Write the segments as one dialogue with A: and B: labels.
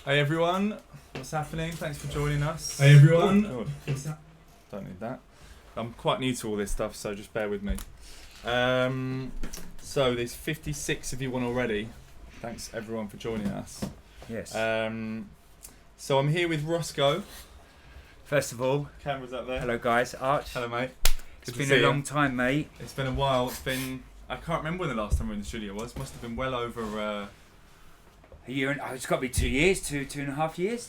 A: Hey everyone, what's happening? Thanks for joining us.
B: Hey everyone.
A: Oh, what's that? Don't need that. I'm quite new to all this stuff, so just bear with me. So there's 56 of you on already. Thanks everyone for joining us.
B: Yes.
A: So I'm here with Roscoe.
B: First of all,
A: Camera's up there.
B: hello guys, Arch.
A: Hello mate.
B: It's been a long time, mate.
A: It's been a while. I can't remember when the last time we were in the studio was. Must have been well over...
B: A year and it's got to be 2 years, two and a half years.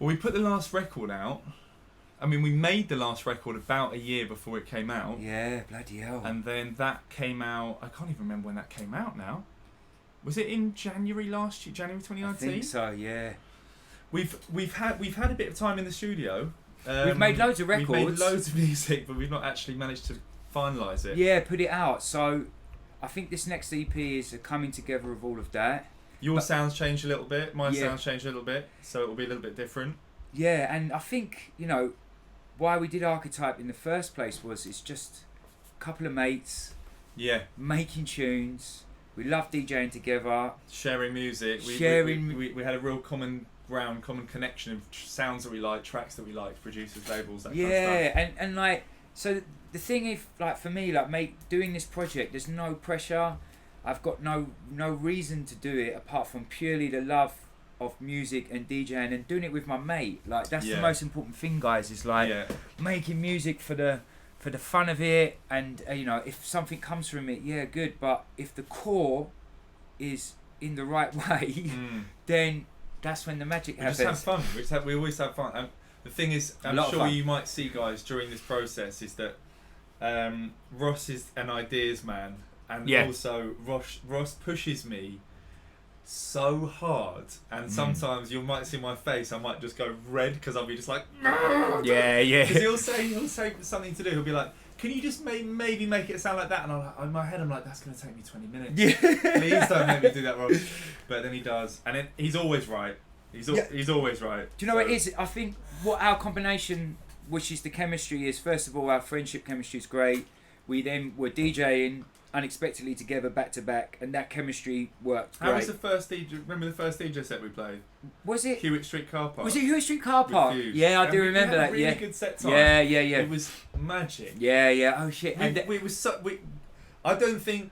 A: Well, we put the last record out. I mean, we made the last record about a year before it came out.
B: Yeah, bloody hell.
A: And then that came out. I can't even remember when that came out now. Was it in January last year? January 2019?
B: I think so. Yeah.
A: We've had a bit of time in the studio.
B: We've made loads of records.
A: We've made loads of music, but we've not actually managed to finalise it.
B: Yeah, put it out. So I think this next EP is a coming together of all of that.
A: Your sounds changed a little bit. My
B: Yeah.
A: sounds changed a little bit, so it will be a little bit different.
B: Yeah, and I think, why we did Arkityp in the first place was it's just a couple of mates
A: Yeah.
B: making tunes. We love DJing together.
A: Sharing music. We had a real common ground, common connection of sounds that we like, tracks that we like, producers, labels, that kind of stuff.
B: and like, so the thing is, like, for me, like, mate, doing this project, there's no pressure. I've got no reason to do it apart from purely the love of music and DJing and doing it with my mate. Like, that's the most important thing, guys, is like making music for the fun of it, and if something comes from it, yeah, good, but if the core is in the right way, then that's when the magic happens.
A: We just have fun. We always have fun. And the thing is, I'm sure you might see, guys, during this process, is that Ross is an ideas man, and also Ross pushes me so hard, and sometimes you might see my face, I might just go red because I'll be just like,
B: yeah.
A: Because he'll say something to do. He'll be like, "Can you just maybe make it sound like that?" And I'm like, in my head, I'm like, "That's gonna take me 20 minutes.
B: Yeah.
A: Please don't make me do that, Ross." But then he does, and then he's always right. He's always right.
B: Do you know what it is? I think what our combination, which is the chemistry, is first of all our friendship chemistry is great. We then were DJing unexpectedly together back to back, and that chemistry worked great.
A: How was the first DJ? Remember the first DJ set we played?
B: Was it
A: Hewitt Street Car Park?
B: Was it Hewitt Street Car Park? Yeah, I do remember that.
A: Really good set time.
B: Yeah.
A: It was magic.
B: Yeah. Oh shit.
A: I don't think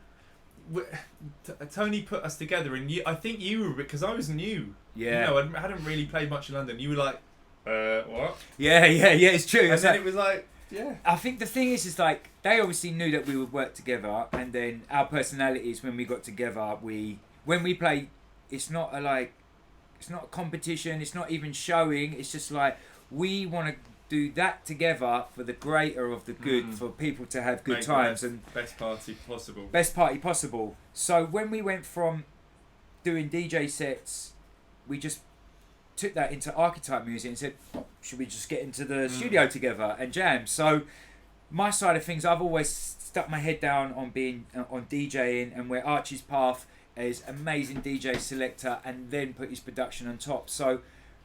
A: Tony put us together, and I think you were, because I was new.
B: Yeah.
A: I hadn't really played much in London. You were like, what?
B: Yeah. It's true.
A: And then it was like. Yeah.
B: I think the thing is like they obviously knew that we would work together, and then our personalities when we got together, when we play, it's not a competition, it's not even showing, it's just like we want to do that together for the greater of the good, for people to have good times and
A: best party possible.
B: So when we went from doing DJ sets, we just took that into Arkityp music and said, should we just get into the studio together and jam? So my side of things, I've always stuck my head down on being on DJing, and where Archie's path is amazing DJ selector and then put his production on top. So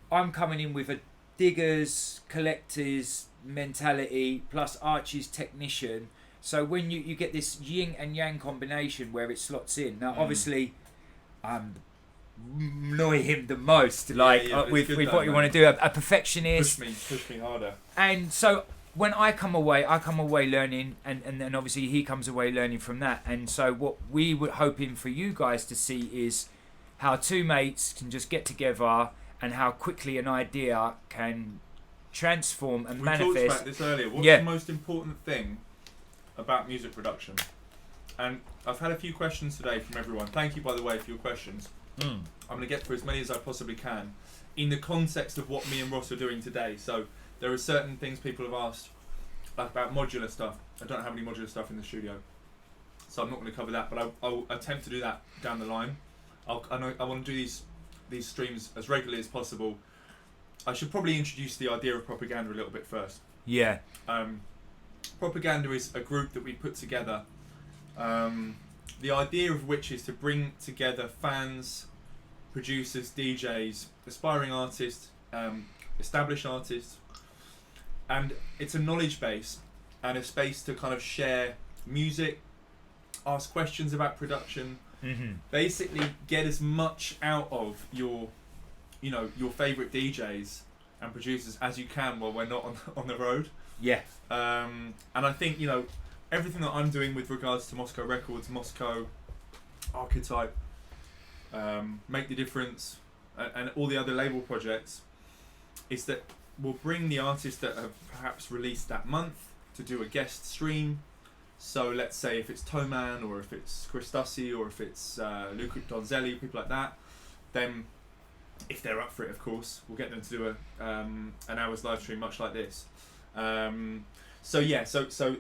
B: I'm coming in with a diggers, collectors mentality plus Archie's technician. So when you get this yin and yang combination where it slots in. Now obviously annoy him the most, with what you want to do, a perfectionist.
A: Push me harder.
B: And so when I come away learning, and then obviously he comes away learning from that. And so what we were hoping for you guys to see is how two mates can just get together and how quickly an idea can transform and manifest.
A: We talked about this earlier. What's the most important thing about music production? And I've had a few questions today from everyone. Thank you, by the way, for your questions. I'm going to get through as many as I possibly can in the context of what me and Ross are doing today. So there are certain things people have asked, like about modular stuff. I don't have any modular stuff in the studio, so I'm not going to cover that, but I'll attempt to do that down the line. I want to do these streams as regularly as possible. I should probably introduce the idea of Propaganda a little bit first.
B: Yeah.
A: Propaganda is a group that we put together, the idea of which is to bring together fans, producers, DJs, aspiring artists, established artists, and it's a knowledge base and a space to kind of share music, ask questions about production, basically get as much out of your your favourite DJs and producers as you can while we're not on the road.
B: Yeah.
A: And I think, everything that I'm doing with regards to Moscow Records, Moscow, Arkityp, Make the Difference, and all the other label projects, is that we'll bring the artists that have perhaps released that month to do a guest stream. So let's say if it's Toman, or if it's Christassi, or if it's Luca Donzelli, people like that, then if they're up for it, of course, we'll get them to do an hour's live stream much like this. So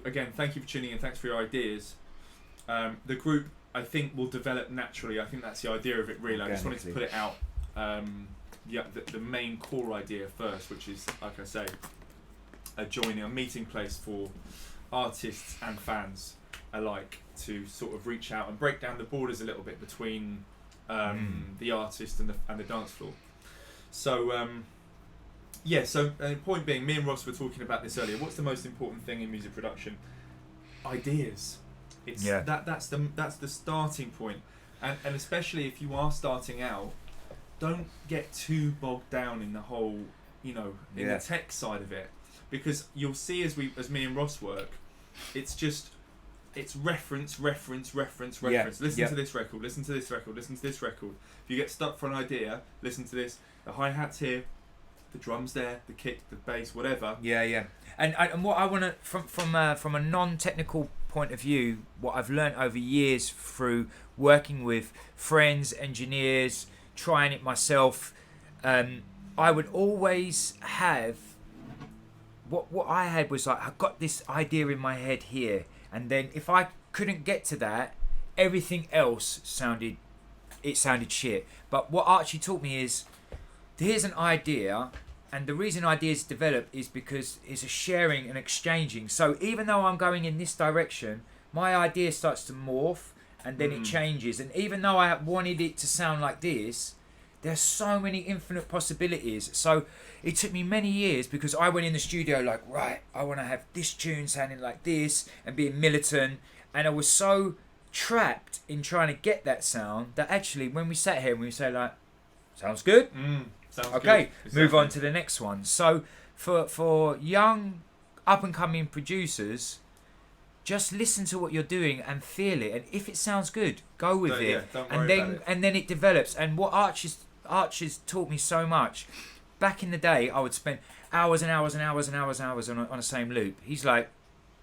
A: again, thank you for tuning in, thanks for your ideas. The group, I think, will develop naturally. I think that's the idea of it, really. I just wanted to put it out, the main core idea first, which is, like I say, a meeting place for artists and fans alike to sort of reach out and break down the borders a little bit between the artist and the dance floor. So point being, me and Ross were talking about this earlier. What's the most important thing in music production? Ideas. That's the starting point, and especially if you are starting out, don't get too bogged down in the whole, the tech side of it, because you'll see as me and Ross work, it's reference. Listen to this record, listen to this record, listen to this record. If you get stuck for an idea, listen to this. The hi-hat's here, the drums there, the kick, the bass, whatever. And what I want to, from a non-technical point of view, what I've learned over years through working with friends, engineers, trying it myself, I would always have what I had was like, I got this idea in my head here, and then if I couldn't get to that, everything else sounded shit. But what Archie taught me is, here's an idea, and the reason ideas develop is because it's a sharing and exchanging. So even though I'm going in this direction, my idea starts to morph, and then it changes. And even though I wanted it to sound like this, there's so many infinite possibilities. So it took me many years, because I went in the studio like, right, I want to have this tune sounding like this and being militant. And I was so trapped in trying to get that sound that actually when we sat here and we say like, sounds good? Sounds
B: okay,
A: good.
B: move on to the next one. So for young up-and-coming producers, just listen to what you're doing and feel it. And if it sounds good, go with it.
A: Yeah, don't worry about it.
B: And then it develops. And what Archie's taught me so much. Back in the day, I would spend hours and hours and hours and hours and hours on the same loop. He's like,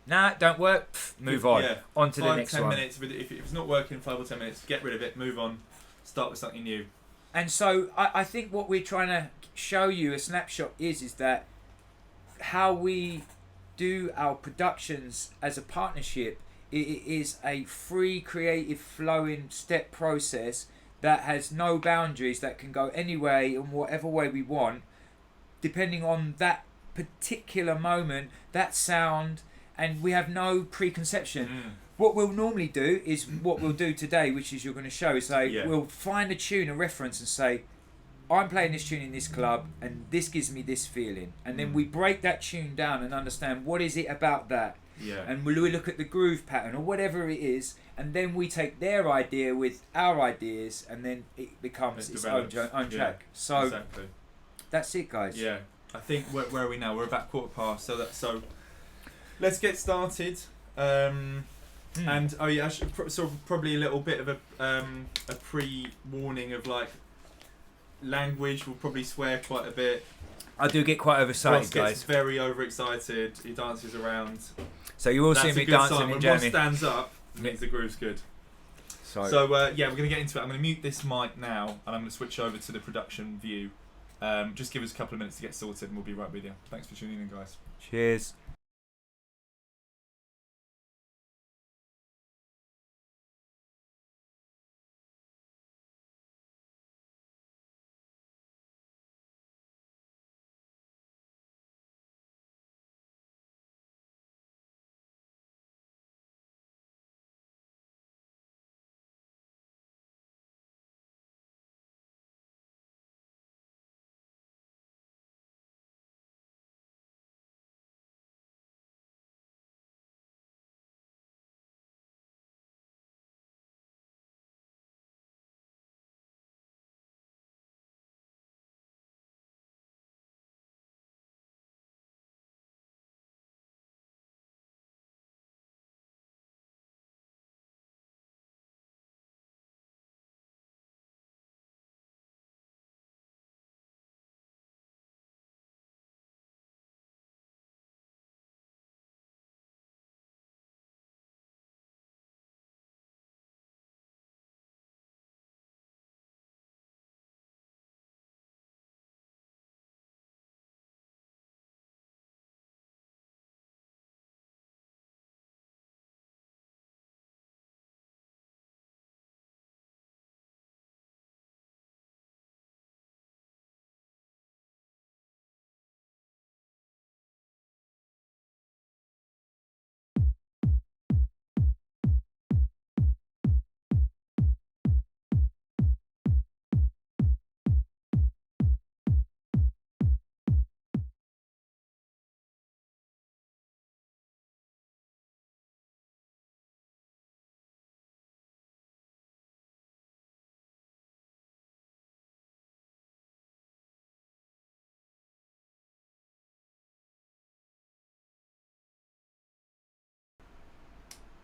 B: nah, don't work. Move on. On to the next
A: 10
B: one.
A: minutes. If it's not working, 5 or 10 minutes, get rid of it. Move on. Start with something new.
B: And so I think what we're trying to show you a snapshot is that how we do our productions as a partnership, it is a free, creative, flowing step process that has no boundaries, that can go any way in whatever way we want, depending on that particular moment, that sound, and we have no preconception. What we'll normally do is what we'll do today, which is you're going to show, is we'll find a tune, a reference, and say, I'm playing this tune in this club, and this gives me this feeling. And then we break that tune down and understand what is it about that. And we look at the groove pattern or whatever it is, and then we take their idea with our ideas, and then it becomes its own track. So
A: exactly.
B: That's it, guys.
A: Yeah, I think where are we now? We're about 1:15. So let's get started. And probably a little bit of a pre-warning of like language. We'll probably swear quite a bit.
B: I do get quite overexcited,
A: Ross gets very overexcited. He dances around.
B: So you will see me dancing and
A: when
B: jamming.
A: Ross stands up, it means the groove's good. So we're going to get into it. I'm going to mute this mic now, and I'm going to switch over to the production view. Just give us a couple of minutes to get sorted, and we'll be right with you. Thanks for tuning in, guys.
B: Cheers.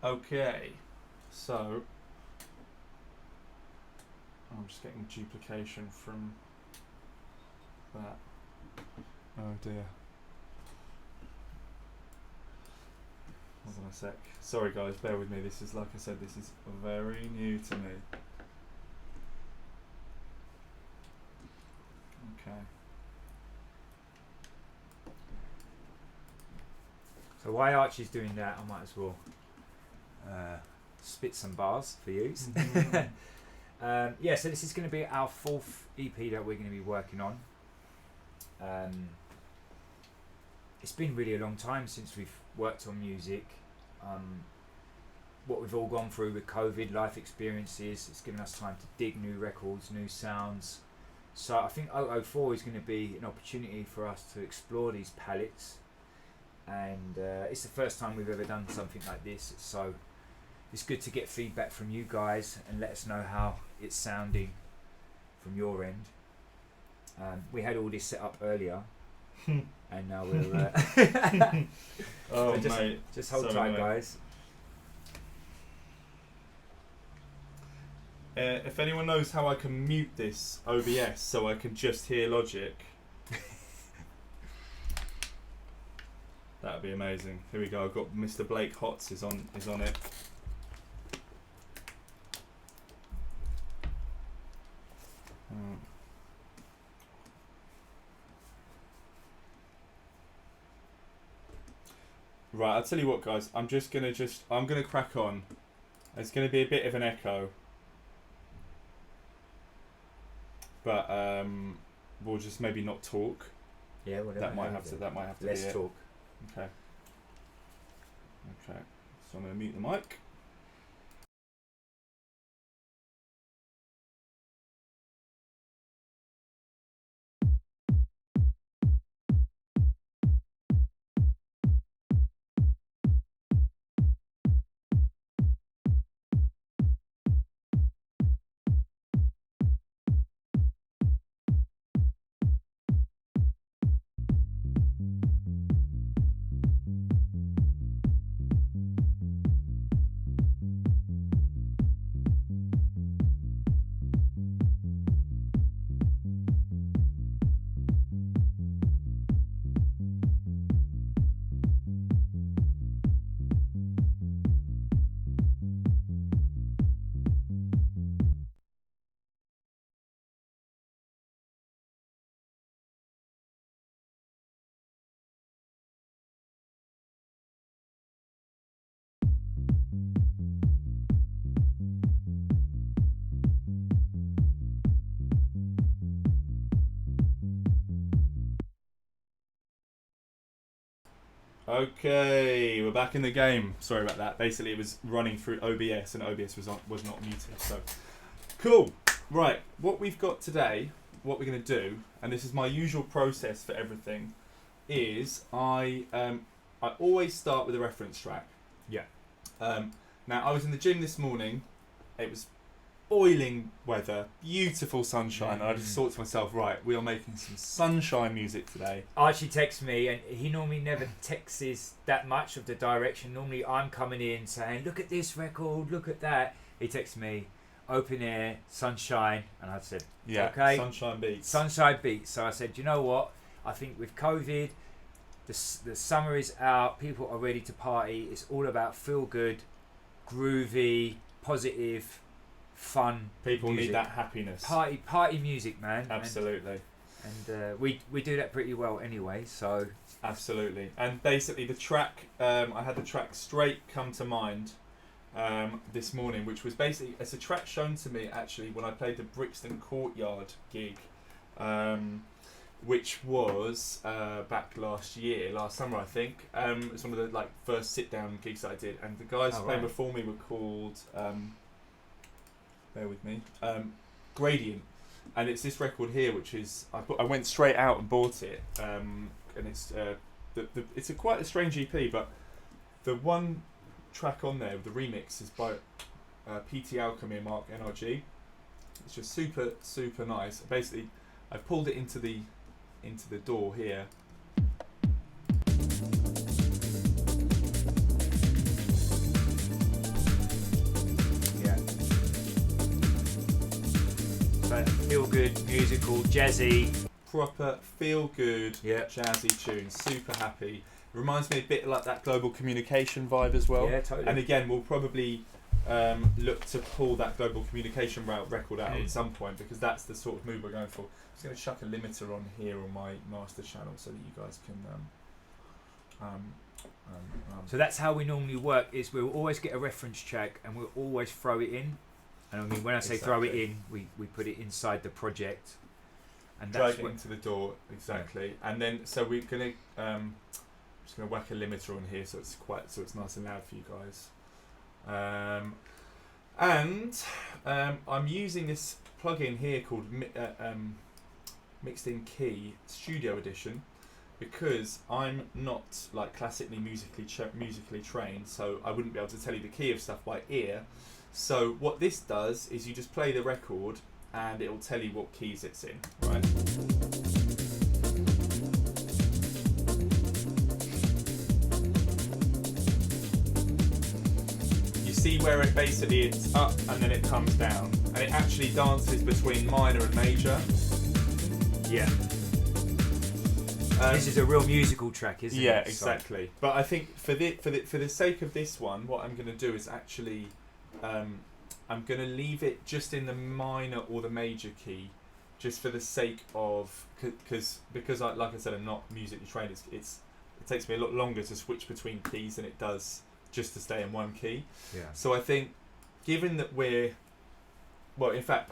A: Okay, so I'm just getting duplication from that. Oh dear. Hold on a sec. Sorry guys, bear with me. This is, like I said, this is very new to me. Okay.
B: So while Archie's doing that, I might as well spit some bars for you. Yeah, so this is going to be our 4th EP that we're going to be working on. It's been really a long time since we've worked on music. What we've all gone through with COVID, life experiences, it's given us time to dig new records, new sounds. So I think 004 is going to be an opportunity for us to explore these palettes. And it's the first time we've ever done something like this, so it's good to get feedback from you guys and let us know how it's sounding from your end. We had all this set up earlier, and now we're
A: oh
B: so
A: mate,
B: just hold
A: so
B: tight,
A: annoying.
B: guys.
A: If anyone knows how I can mute this OBS so I can just hear Logic, that would be amazing. Here we go. I've got Mr. Blake Hotz is on it. Right, I'll tell you what, guys. I'm gonna crack on. There's gonna be a bit of an echo, but we'll just maybe not talk.
B: Yeah, whatever.
A: That might have to. That might have to.
B: Let's
A: be it.
B: talk.
A: Okay. Okay. So I'm gonna mute the mic. Okay, we're back in the game. Sorry about that. Basically, it was running through OBS, and OBS was not muted. So, cool. Right, what we've got today, what we're going to do, and this is my usual process for everything, is I always start with a reference track.
B: Yeah.
A: Now, I was in the gym this morning. It was boiling weather, beautiful sunshine, and I just thought to myself, right, we are making some sunshine music today.
B: Archie texts me, and he normally never texts that much of the direction. Normally I'm coming in saying, look at this record, look at that. He texts me, open air, sunshine, and I said,
A: Yeah,
B: okay,
A: sunshine beats.
B: Sunshine beats. So I said, you know what, I think with COVID, the summer is out, people are ready to party, it's all about feel good, groovy, positive, fun
A: People
B: music.
A: need that happiness.
B: Party music, man.
A: Absolutely.
B: And we do that pretty well anyway, so
A: Absolutely. And basically the track, I had the track Straight come to mind this morning, which was basically, it's a track shown to me actually when I played the Brixton Courtyard gig, which was back last summer I think. It was one of the first sit down gigs that I did, and the guys playing before me were called bear with me, Gradient, and it's this record here which is I went straight out and bought it, and it's it's quite a strange EP, but the one track on there, the remix, is by PT Alchemy and Mark NRG. It's just super nice. Basically, I pulled it into the door here.
B: feel good, musical, jazzy.
A: Proper feel good,
B: Yeah.
A: jazzy tune. Super happy. Reminds me a bit like that global communication vibe as well.
B: Yeah, totally.
A: And again, we'll probably look to pull that global communication record out at some point, because that's the sort of mood we're going for. I'm just going to chuck a limiter on here on my master channel so that you guys can.
B: So that's how we normally work. Is we'll always get a reference track and we'll always throw it in. And I mean, when I say throw it in, we put it inside the project. And that's
A: drag it into the door, exactly. And then so we're gonna just gonna whack a limiter on here so it's nice and loud for you guys. I'm using this plugin here called Mixed in Key Studio Edition, because I'm not like classically musically trained, so I wouldn't be able to tell you the key of stuff by ear. So what this does is you just play the record and it will tell you what keys it's in, right? You see where it basically it's up and then it comes down, and it actually dances between minor and major.
B: Yeah. This is a real musical track, isn't it?
A: Yeah, exactly. So. But I think for the sake of this one, what I'm going to do is actually I'm going to leave it just in the minor or the major key, just for the sake of because like I said, I'm not musically trained. It takes me a lot longer to switch between keys than it does just to stay in one key.
B: Yeah.
A: So I think, given that in fact,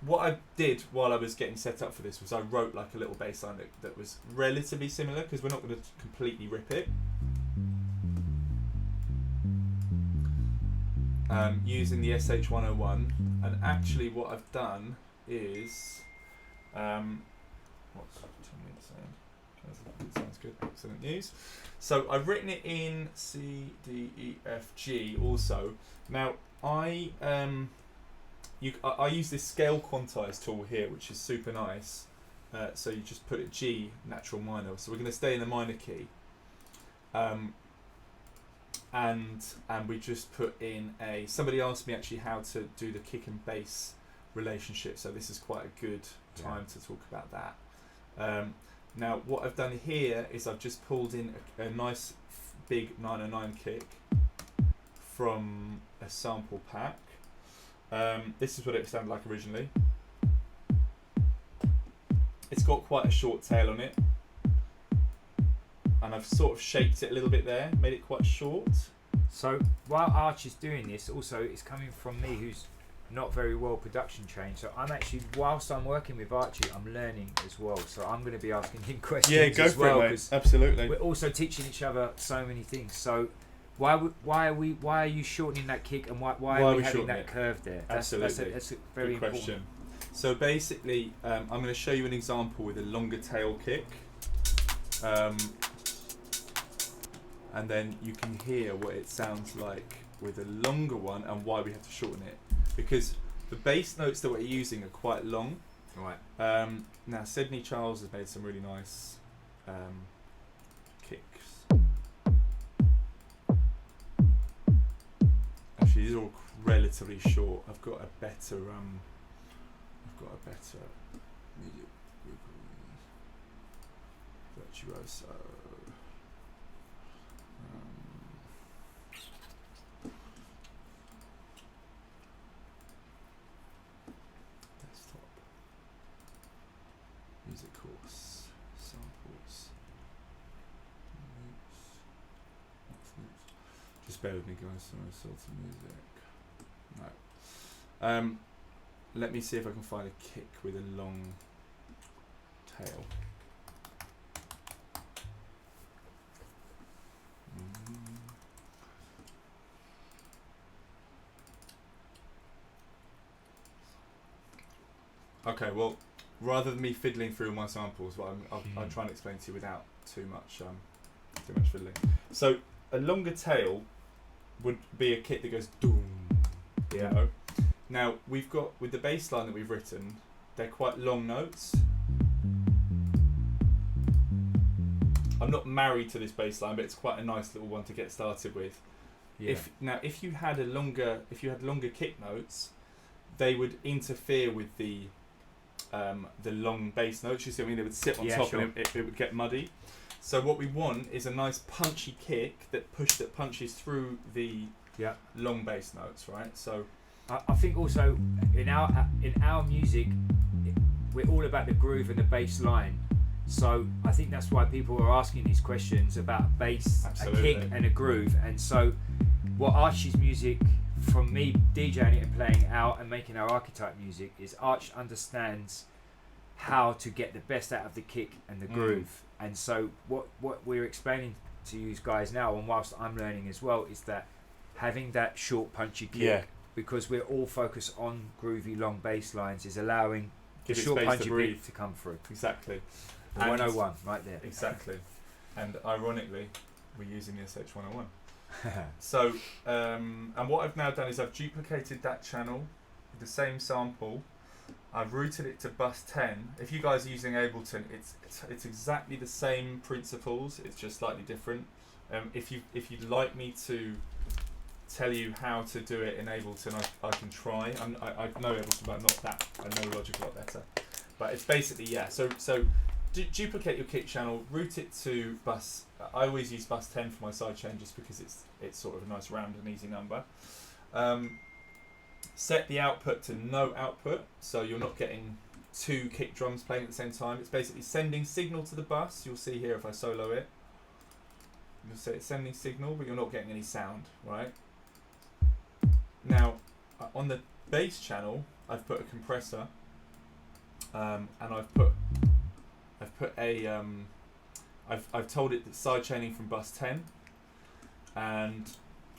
A: what I did while I was getting set up for this was I wrote like a little bass line that was relatively similar, because we're not going to completely rip it. Using the SH101, and actually what I've done is what's 10 minutes saying? Sounds good. Excellent news. So I've written it in C, D, E, F, G also. Now I use this scale quantize tool here, which is super nice. So you just put it G, natural minor. So we're going to stay in the minor key. And we just put in somebody asked me actually how to do the kick and bass relationship, so this is quite a good time to talk about that. Now what I've done here is I've just pulled in a nice big 909 kick from a sample pack. This is what it sounded like originally. It's got quite a short tail on it, and I've sort of shaped it a little bit there, made it quite short.
B: So while Archie's doing this, also it's coming from me, who's not very well production trained. So I'm actually, whilst I'm working with Archie, I'm learning as well. So I'm going to be asking him questions.
A: Yeah, go
B: as
A: for
B: well,
A: it, mate. Absolutely.
B: We're also teaching each other so many things. So why are you shortening that kick, and why are we having that curve there?
A: Absolutely.
B: That's a very
A: good question. So basically, I'm going to show you an example with a longer tail kick. And then you can hear what it sounds like with a longer one and why we have to shorten it. Because the bass notes that we're using are quite long.
B: Right.
A: Now, Sydney Charles has made some really nice kicks. Actually, these are all relatively short. I've got a better medium virtuoso. Desktop music course samples. Just bear with me, guys. Some sort of music. No. Let me see if I can find a kick with a long tail. Okay, well, rather than me fiddling through my samples, I'll try and explain to you without too much fiddling. So a longer tail would be a kick that goes doom. You know? Now we've got, with the bass line that we've written, they're quite long notes. I'm not married to this bass line, but it's quite a nice little one to get started with. Yeah. If you had longer kick notes, they would interfere with the the long bass notes. You see what I mean? They would sit on
B: Yeah,
A: top
B: sure.
A: and it would get muddy. So what we want is a nice punchy kick that punches through the long bass notes, right? So
B: I think also in our music, we're all about the groove and the bass line. So I think that's why people are asking these questions about bass,
A: Absolutely.
B: a kick, and a groove. And so, what Archie's music, from me DJing it and playing out and making our Arkityp music, is Arch understands how to get the best out of the kick and the groove. And so what we're explaining to you guys now, and whilst I'm learning as well, is that having that short punchy kick, because we're all focused on groovy long bass lines, is allowing the short punchy beat to come through.
A: Exactly.
B: 101 right there.
A: Exactly. And ironically, we're using the SH101. So, and what I've now done is I've duplicated that channel with the same sample. I've routed it to bus 10. If you guys are using Ableton, it's exactly the same principles. It's just slightly different. If you'd like me to tell you how to do it in Ableton, I can try. I know Ableton, but not that. I know Logic a lot better. But it's basically So duplicate your kick channel, route it to bus. I always use bus 10 for my sidechain just because it's sort of a nice round and easy number. Set the output to no output, so you're not getting two kick drums playing at the same time. It's basically sending signal to the bus. You'll see here if I solo it. You'll see it's sending signal, but you're not getting any sound, right? Now, on the bass channel, I've put a compressor, and I've told it that sidechaining from bus 10, and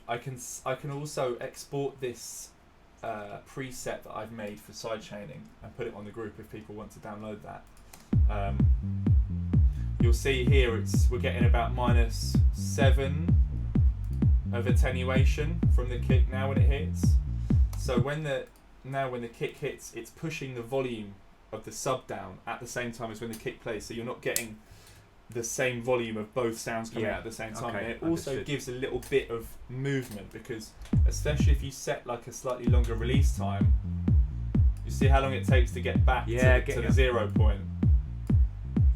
A: I can also export this preset that I've made for sidechaining and put it on the group if people want to download that. You'll see here we're getting about -7 of attenuation from the kick now when it hits. So when the kick hits, it's pushing the volume of the sub down at the same time as when the kick plays, so you're not getting the same volume of both sounds coming out at the same time.
B: Okay,
A: and it also gives a little bit of movement, because especially if you set like a slightly longer release time, you see how long it takes to get back to the 0 point.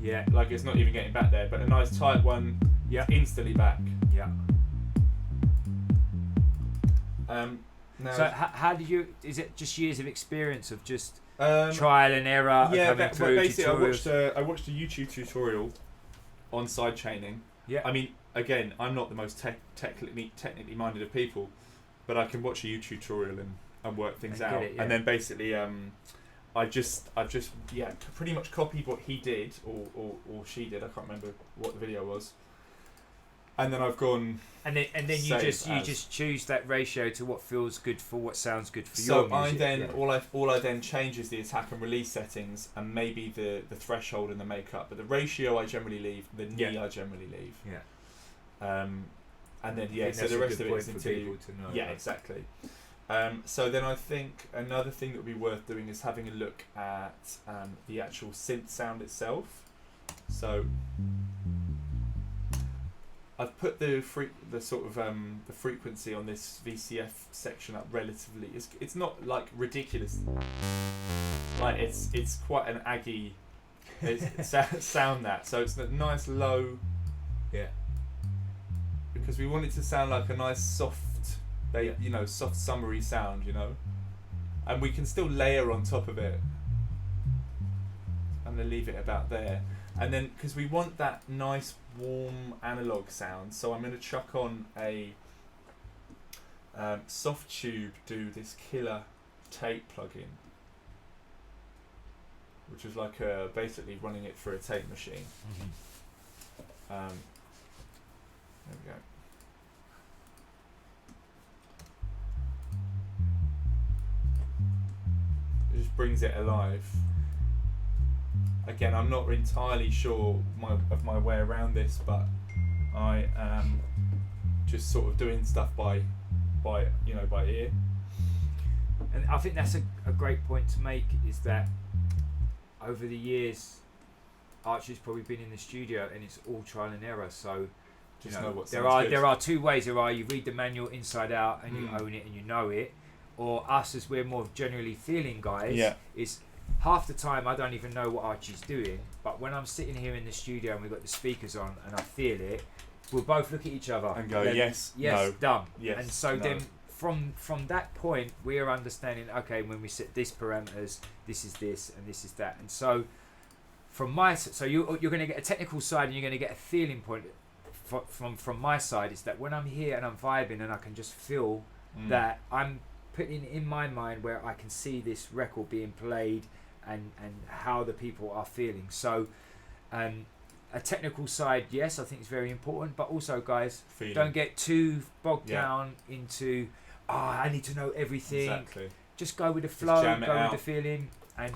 B: Yeah,
A: like it's not even getting back there, but a nice tight one, instantly back.
B: Yeah.
A: Now,
B: so how did you? Is it just years of experience of just trial and error?
A: Yeah,
B: coming through
A: basically
B: tutorials?
A: I watched a YouTube tutorial on sidechaining.
B: Yeah.
A: I mean, again, I'm not the most technically minded of people, but I can watch a YouTube tutorial and work things out. And then basically, I've just pretty much copied what he did or she did. I can't remember what the video was. And then I've gone. And then you
B: just choose that ratio to what feels good for what sounds good for your music.
A: All I then change is the attack and release settings and maybe the threshold and the makeup. But the ratio I generally leave, the knee I generally leave.
B: Yeah.
A: And then so the rest of it is until you. Exactly. So then I think another thing that would be worth doing is having a look at the actual synth sound itself. So I've put the frequency on this VCF section up relatively. It's not like ridiculous. Like it's quite an aggy sound that. So it's a nice low.
B: Yeah.
A: Because we want it to sound like a nice soft, soft summery sound, and we can still layer on top of it. I'm gonna leave it about there, and then because we want that nice warm analog sound, so I'm gonna chuck on a Soft Tube do this killer tape plugin, which is like basically running it through a tape machine. There we go. It just brings it alive. Again, I'm not entirely sure of my way around this, but I am just sort of doing stuff by ear.
B: And I think that's a great point to make, is that over the years, Archie's probably been in the studio and it's all trial and error. So
A: Know what
B: there are two ways. There are, you read the manual inside out and you own it and you know it, or us as we're more generally feeling guys, is half the time I don't even know what Archie's doing, but when I'm sitting here in the studio and we've got the speakers on and I feel it, we'll both look at each other
A: and go,
B: then,
A: yes,
B: no, done.
A: Yes,
B: and so
A: no.
B: then from that point we are understanding, okay, when we set these parameters, this is this and this is that. And so you're going to get a technical side and you're going to get a feeling point from my side, is that when I'm here and I'm vibing and I can just feel that I'm putting in my mind where I can see this record being played and how the people are feeling. So a technical side, yes, I think is very important, but also, guys,
A: Feeling.
B: don't get too bogged down into I need to know everything.
A: Exactly.
B: Just go with the flow,
A: jam it
B: go
A: out.
B: with the feeling, and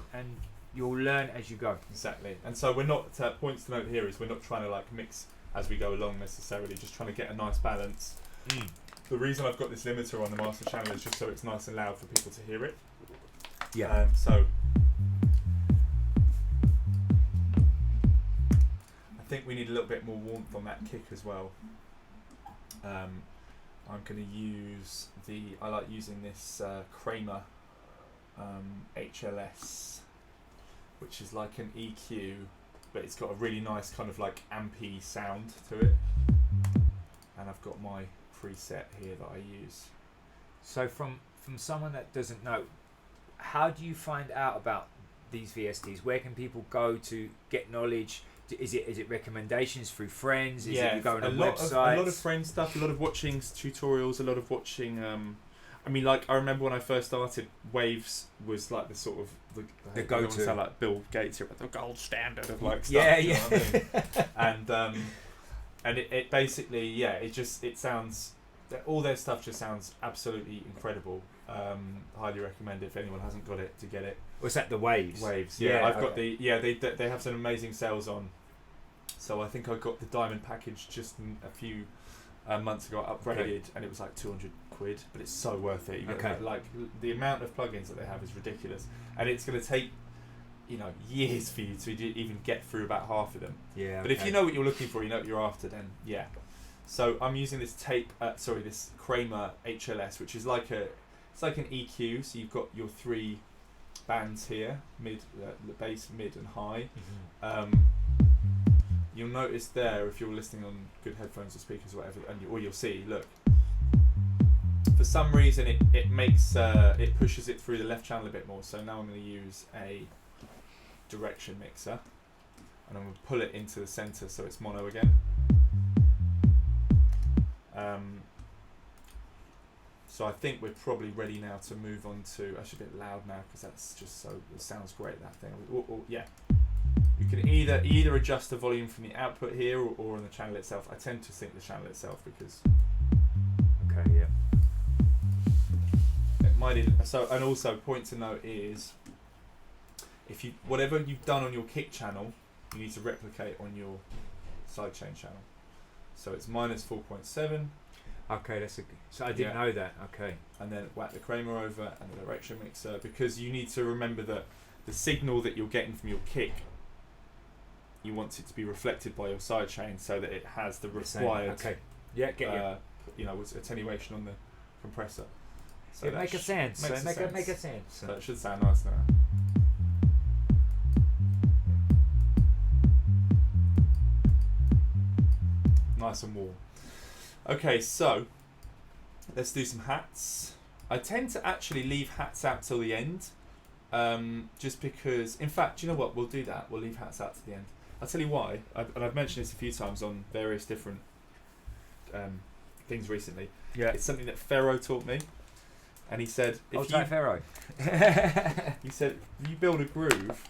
B: you'll learn as you go.
A: Exactly. And so we're not, points to note here is we're not trying to like mix as we go along necessarily, just trying to get a nice balance. The reason I've got this limiter on the master channel is just so it's nice and loud for people to hear it.
B: Yeah.
A: So I think we need a little bit more warmth on that kick as well. I'm going to use I like using this Kramer HLS, which is like an EQ, but it's got a really nice kind of like ampy sound to it. And I've got my preset here that I use.
B: So from someone that doesn't know, how do you find out about these VSTs? Where can people go to get knowledge? Is it recommendations through friends? Is it you go on a website?
A: A lot of friend stuff, a lot of watching tutorials, a lot of watching. I mean, like I remember when I first started, Waves was like the sort of
B: the go-to.
A: Sound like Bill Gates here, but the gold standard of like stuff.
B: Yeah,
A: you know
B: yeah.
A: what I mean? And it basically, it sounds, all their stuff just sounds absolutely incredible. Highly recommend it if anyone hasn't got it to get it.
B: Was that the Waves?
A: Waves,
B: Yeah,
A: I've got they have some amazing sales on. So I think I got the diamond package just a few months ago, upgraded, and it was like 200 quid, but it's so worth it. You get like the amount of plugins that they have is ridiculous, and it's going to take years for you to even get through about half of them.
B: Yeah.
A: But if you know what you're looking for, you know what you're after, then yeah. So I'm using this this Kramer HLS, which is like it's like an EQ. So you've got your 3 bands here, mid, bass, mid, and high. You'll notice there, if you're listening on good headphones or speakers or whatever, or you'll see, look, for some reason it makes it pushes it through the left channel a bit more. So now I'm going to use a direction mixer, and I'm going to pull it into the center so it's mono again. So I think we're probably ready now to move on to, actually a bit loud now because that's just it sounds great, that thing. Yeah. You can either adjust the volume from the output here or on the channel itself. I tend to think the channel itself because...
B: Okay, yeah.
A: It might and also point to note is, if you whatever you've done on your kick channel, you need to replicate on your sidechain channel. So it's minus 4.7.
B: Okay, that's a good. So I didn't know that. Okay.
A: And then whack the Kramer over and the direction mixer, because you need to remember that the signal that you're getting from your kick, you want it to be reflected by your sidechain so that it has the required attenuation on the compressor. So
B: it makes a sense. Make a sense.
A: So it should sound nice now. Nice and warm. Okay, so let's do some hats. I tend to actually leave hats out till the end, just because, in fact, you know what, we'll do that. We'll leave hats out to the end. I'll tell you why, and I've mentioned this a few times on various different things recently.
B: Yeah.
A: It's something that Ferro taught me, and he said,
B: Ferro.
A: He said, if you build a groove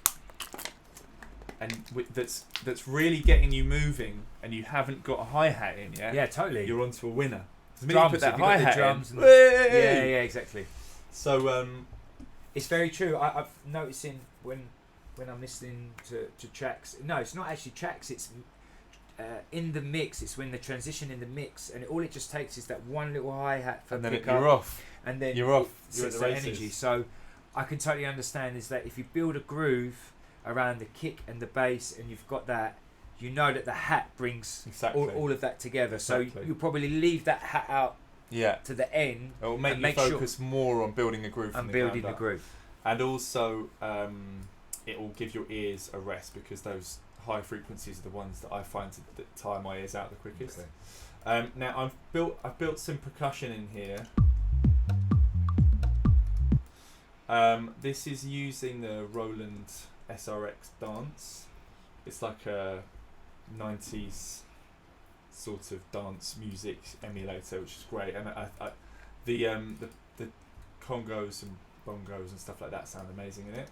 A: and that's really getting you moving, and you haven't got a hi-hat in yet,
B: yeah, totally,
A: you're onto a winner. The minute
B: drums,
A: you put that
B: if you got the
A: hi-hat
B: drums
A: in,
B: yeah, exactly.
A: So
B: it's very true. I've noticing when I'm listening to tracks. No, it's not actually tracks. It's in the mix. It's when the transition in the mix, and all it just takes is that one little hi-hat for
A: and then
B: pickup,
A: you're off.
B: and then
A: you're off.
B: You're at the energy. So I can totally understand is that if you build a groove around the kick and the bass, and you've got that, you know that the hat brings all of that together.
A: Exactly.
B: So you probably leave that hat out to the end.
A: It will make you focus more on building a groove.
B: And building the groove.
A: And also, it will give your ears a rest, because those high frequencies are the ones that I find that tire my ears out the quickest.
C: Okay.
A: Now I've built some percussion in here. This is using the Roland SRX Dance. It's like a 90s sort of dance music emulator, which is great, and the congos and bongos and stuff like that sound amazing in it.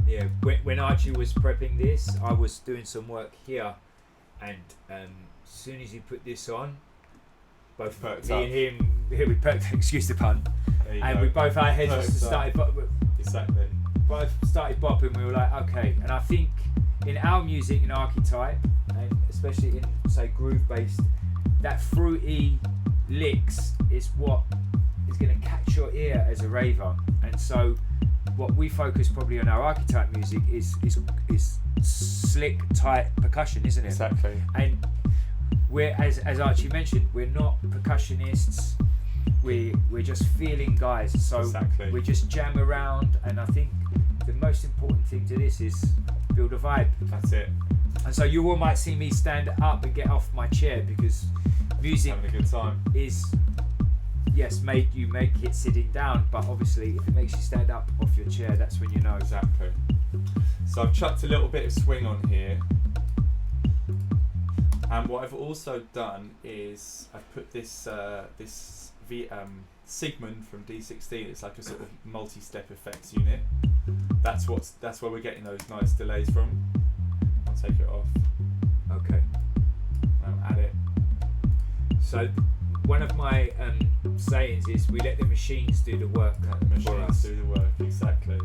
B: Yeah, when Archie was prepping this, I was doing some work here, and as soon as he put this on, both
A: Perked
B: me
A: up.
B: and him, we perked, excuse the pun,
A: There you
B: and
A: go.
B: we both, our heads
A: Perked
B: just
A: up.
B: started,
A: Exactly.
B: both started bopping. We were like, okay. And I think in our music, in Arkityp, and especially in, say, groove-based, that fruity licks is what is going to catch your ear as a raver. And so what we focus probably on our Arkityp music is slick, tight percussion, isn't it?
A: Exactly.
B: And we're, as Archie mentioned, we're not percussionists. We're just feeling guys. So
A: Exactly.
B: we just jam around, and I think the most important thing to this is build a vibe.
A: That's it.
B: And so you all might see me stand up and get off my chair, because music
A: Having a good time.
B: is, yes, you make it sitting down, but obviously if it makes you stand up off your chair, that's when you know.
A: Exactly. So I've chucked a little bit of swing on here, and what I've also done is I've put this Sigmund from D16. It's like a sort of multi-step effects unit. That's where we're getting those nice delays from. I'll take it off.
B: Okay.
A: Add it.
B: So one of my sayings is we let the machines do the work
A: Let the
B: for
A: machines
B: us.
A: do the work. Exactly.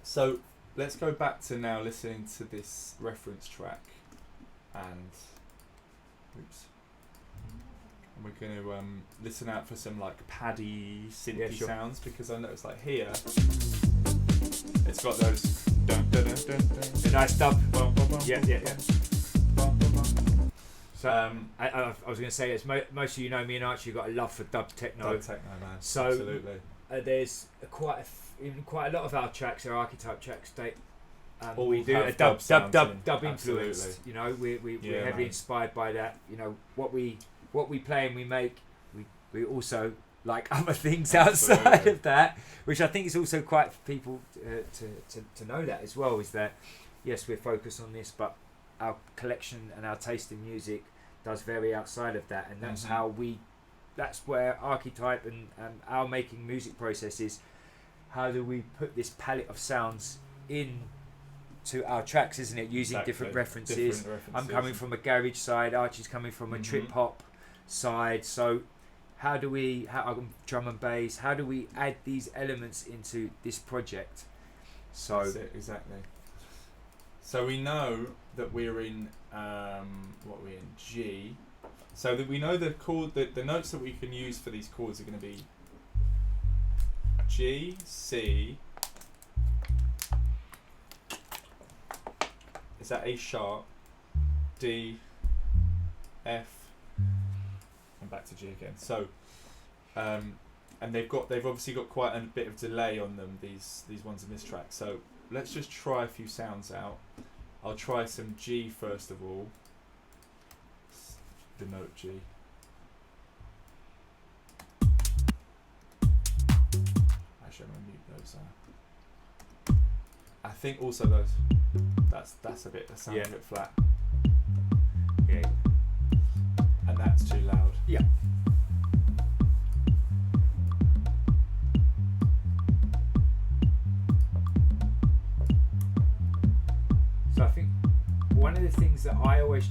A: So let's go back to now listening to this reference track, and we're going to listen out for some like paddy synthy sounds, because I noticed like here it's got those dun, dun, dun, dun, dun,
B: The nice dub.
A: bum, bum, bum,
B: Yeah.
A: bum, bum, bum.
B: So I was going to say, as most of you know, me and Archie got a love for dub techno.
A: Dub techno, man.
B: So
A: absolutely.
B: There's in quite a lot of our tracks, our Arkityp tracks,
A: All
B: we do
A: have
B: a
A: dub sounds in.
B: dub
A: Absolutely.
B: influenced. You know, we're
A: Yeah,
B: heavily
A: man.
B: inspired by that. You know, what we play and we make, we also like other things outside
A: Absolutely.
B: of that, which I think is also quite for people to know that as well. Is that yes, we're focused on this, but our collection and our taste in music does vary outside of that, and that's that's where Arkityp and our making music process is. How do we put this palette of sounds in to our tracks, isn't it? Using different references. I'm coming from a garage side, Archie's coming from a trip hop side. So how do we, drum and bass, how do we add these elements into this project? So
A: that's it, exactly. So we know that we're in G. So that we know the chord, the notes that we can use for these chords are going to be G, C. Is that A sharp, D, F, and back to G again. So, and they've obviously got quite a bit of delay on them. These ones in this track. So let's just try a few sounds out. I'll try some G first of all. The note G. Actually, I'm gonna mute those. I think also those. That's a bit. That sounds a bit flat.
B: yeah,
A: And that's too loud.
B: yeah. So I think one of the things that I always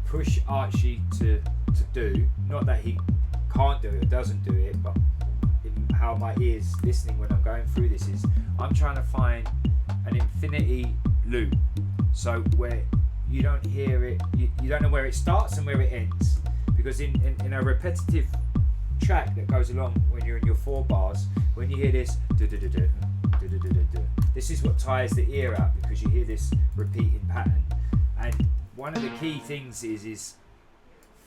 B: push Archie to do, not that he can't do it or doesn't do it, but in how my ears listening when I'm going through this, is I'm trying to find an infinity loop. So where you don't hear it, you don't know where it starts and where it ends. Because in a repetitive track that goes along when you're in your 4 bars, when you hear this, this is what tires the ear out, because you hear this repeating pattern. And one of the key things is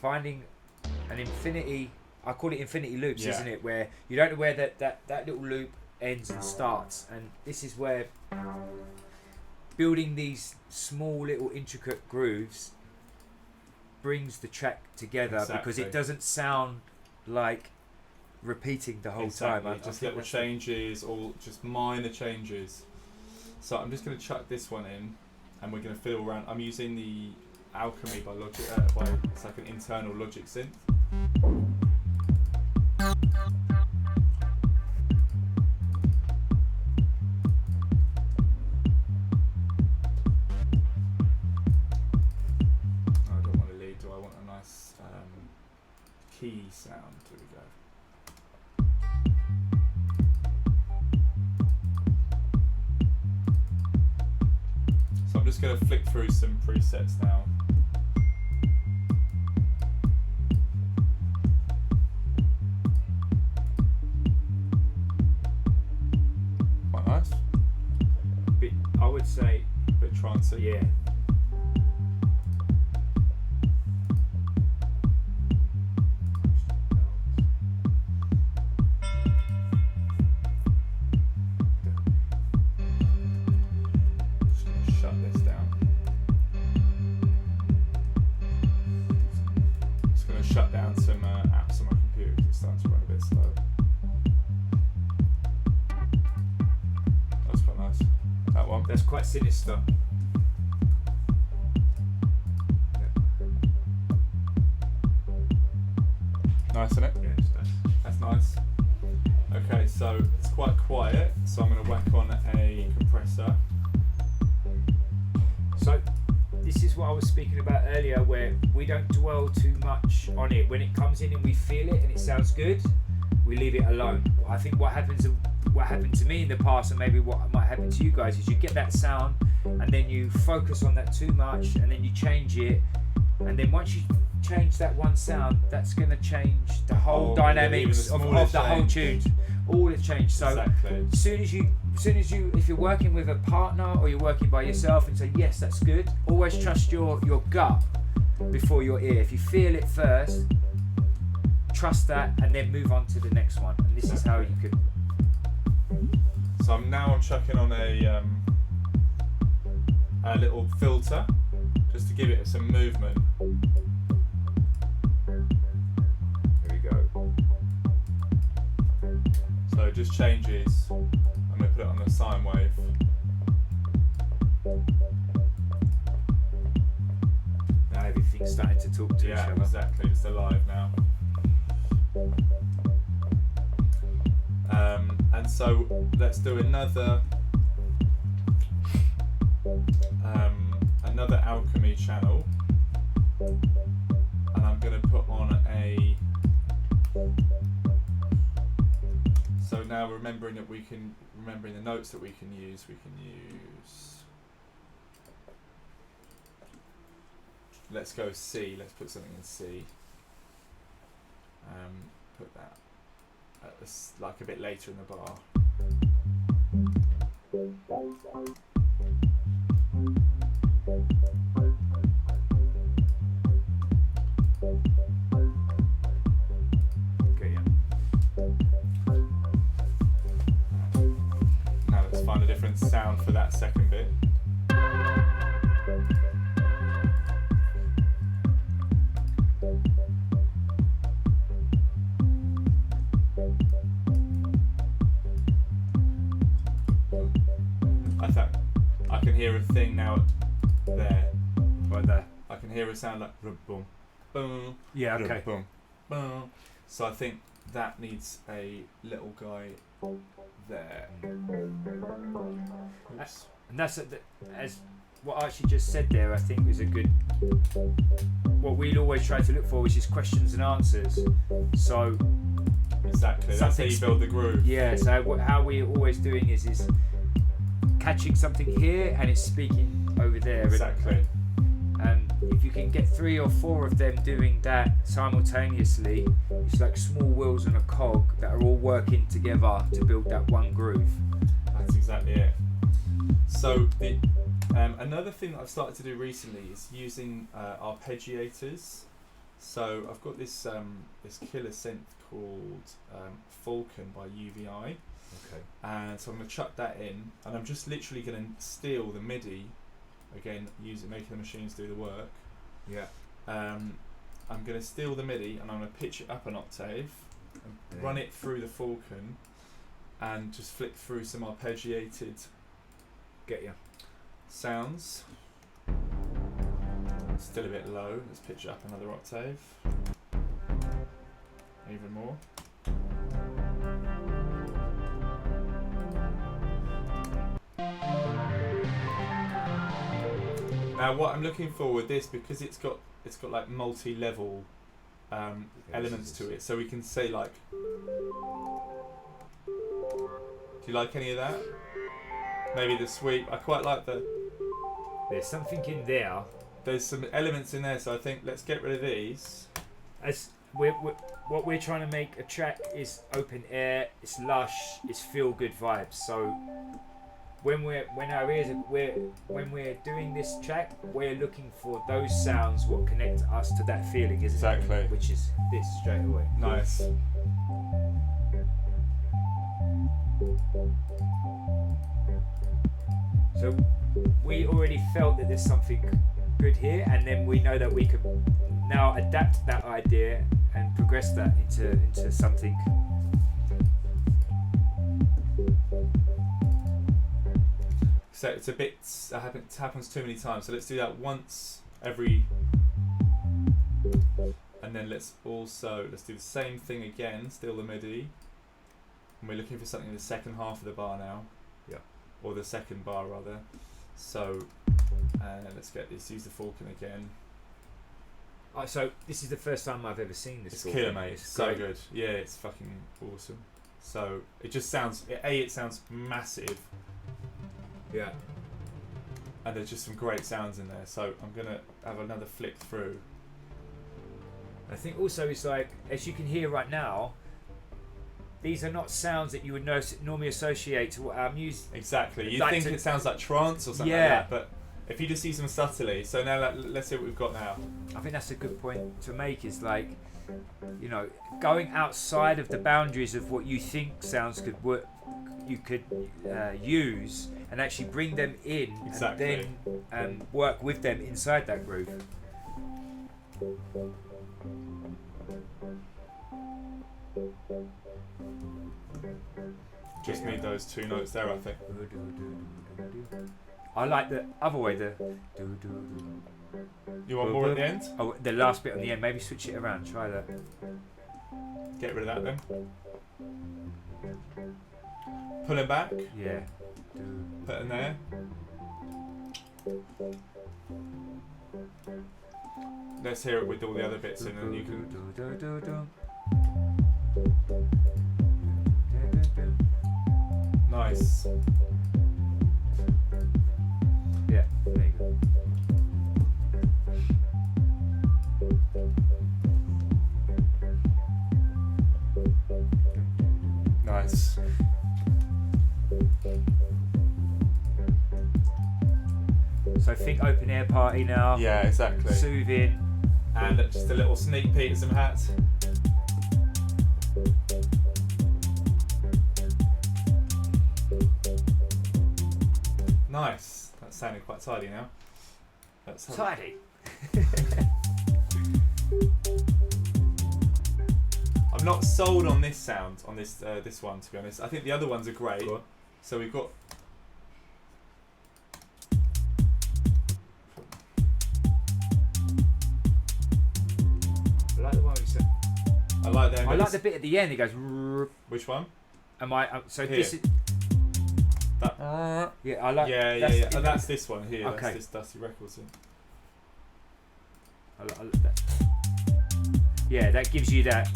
B: finding an infinity I call it infinity loops,
C: Yeah.
B: isn't it? Where you don't know where that little loop ends and starts, and this is where building these small little intricate grooves brings the track together because
C: Exactly.
B: it doesn't sound like repeating the whole time. I
C: Just
B: think
C: little changes, or just minor changes. So I'm just going to chuck this one in, and we're going to fiddle around. I'm using the Alchemy by Logic. It's like an internal Logic synth. I don't want a lead. Do I want a nice key sound? There we go. So I'm just going to flick through some presets now. Quite nice.
B: I would say,
C: Bit trancey.
B: yeah.
C: Just going to shut this down. Just going to shut down some apps on my computer because it's starting to run a bit slow. That's quite nice. That one.
B: That's quite sinister.
C: Nice, isn't it?
B: Yeah, it's nice.
C: That's nice. Okay, so it's quite quiet, so I'm going to whack on a compressor.
B: So this is what I was speaking about earlier, where we don't dwell too much on it. When it comes in and we feel it and it sounds good, we leave it alone. I think what happened to me in the past, and maybe what might happen to you guys, is you get that sound and then you focus on that too much and then you change it, and then once you change that one sound, that's going to change the whole dynamics of the whole tune. All has changed. So
C: Exactly.
B: as soon as you, if you're working with a partner or you're working by yourself and say yes, that's good, always trust your gut before your ear. If you feel it first, trust that and then move on to the next one. And this is how you could.
C: So I'm chucking on a little filter just to give it some movement.
B: There we go.
C: So it just changes. I'm going to put it on the sine wave.
B: Now everything's starting to talk to each
C: Yeah,
B: other.
C: exactly. It's alive now. And so let's do another Alchemy channel, and I'm going to put on a. So now remembering the notes that we can use. Let's go C. Let's put something in C. Put that at like a bit later in the bar.
B: Okay, yeah.
C: Now let's find a different sound for that second bit. I can hear a thing now there.
B: Right there.
C: I can hear a sound like boom, boom,
B: Yeah, okay.
C: boom, boom. So I think that needs a little guy there. Oops.
B: And that's as what Archie just said there. I think was a good. What we'd always try to look for is just questions and answers. So
C: Exactly. That's how you build the groove.
B: yeah. So how we're always doing is catching something here and it's speaking over there.
C: Exactly.
B: And if you can get 3 or 4 of them doing that simultaneously, it's like small wheels on a cog that are all working together to build that one groove.
C: That's exactly it. So the another thing that I've started to do recently is using arpeggiators. So I've got this this killer synth called Falcon by UVI.
B: Okay.
C: And so I'm going to chuck that in, and I'm just literally going to steal the MIDI, again, making the machines do the work.
B: Yeah.
C: I'm going to steal the MIDI, and I'm going to pitch it up an octave, and run it through the Falcon, and just flick through some arpeggiated sounds. Still a bit low, let's pitch it up another octave. Even more. Now what I'm looking for with this, because it's got like multi-level elements to it, so we can say like, do you like any of that? Maybe the sweep. I quite like
B: There's something in there.
C: There's some elements in there, so I think let's get rid of these.
B: As what we're trying to make a track is open air, it's lush, it's feel good vibes. So when we're doing this track, we're looking for those sounds what connect us to that feeling, isn't
C: Exactly.
B: it? Which is this straight away.
C: Nice.
B: So we already felt that there's something good here, and then we know that we can now adapt that idea and progress that into something.
C: So it's a bit, it happens too many times, so let's do that once every, and then let's do the same thing again, steal the MIDI, and we're looking for something in the second half of the bar now.
B: Yeah.
C: Or the second bar rather. So let's use the Falcon again.
B: So this is the first time I've ever seen this.
C: It's
B: Falcon.
C: killer, mate.
B: It's
C: So
B: great.
C: good. Yeah, it's fucking awesome. So it just sounds, it sounds massive,
B: Yeah.
C: and there's just some great sounds in there. So I'm gonna have another flick through.
B: I think also it's like, as you can hear right now, these are not sounds that you would normally associate to what our music.
C: Exactly. You
B: Like
C: think
B: to-
C: it sounds like trance or something
B: Yeah.
C: like that, but if you just use them subtly. So now let's see what we've got now.
B: I think that's a good point to make. Is like, you know, going outside of the boundaries of what you think sounds could work, you could use, and actually bring them in,
C: Exactly.
B: and then work with them inside that groove.
C: Just need those two notes there, I think.
B: I like the other way.
C: You want more at the end?
B: Oh, the last bit on the end. Maybe switch it around. Try that.
C: Get rid of that then. Pull it back.
B: Yeah.
C: Put it in there. Let's hear it with all the other bits in, and you can. Nice.
B: Yeah. There you go.
C: Nice.
B: So think open air party now.
C: Yeah, exactly.
B: Soothing.
C: And just a little sneak peek at some hats. Nice. That's sounding quite tidy now. Let's have
B: Tidy.
C: I'm not sold on this sound, on this one, to be honest. I think the other ones are great.
B: Go on.
C: So we've got.
B: I like the one we said.
C: I like them.
B: I like the bit at the end. It goes.
C: Which one?
B: Am I? So
C: Here.
B: this is.
C: That.
B: Yeah, I like.
C: Yeah.
B: that's-
C: And that's this one here.
B: Okay.
C: That's this Dusty Records thing.
B: I like that. Yeah, that gives you that.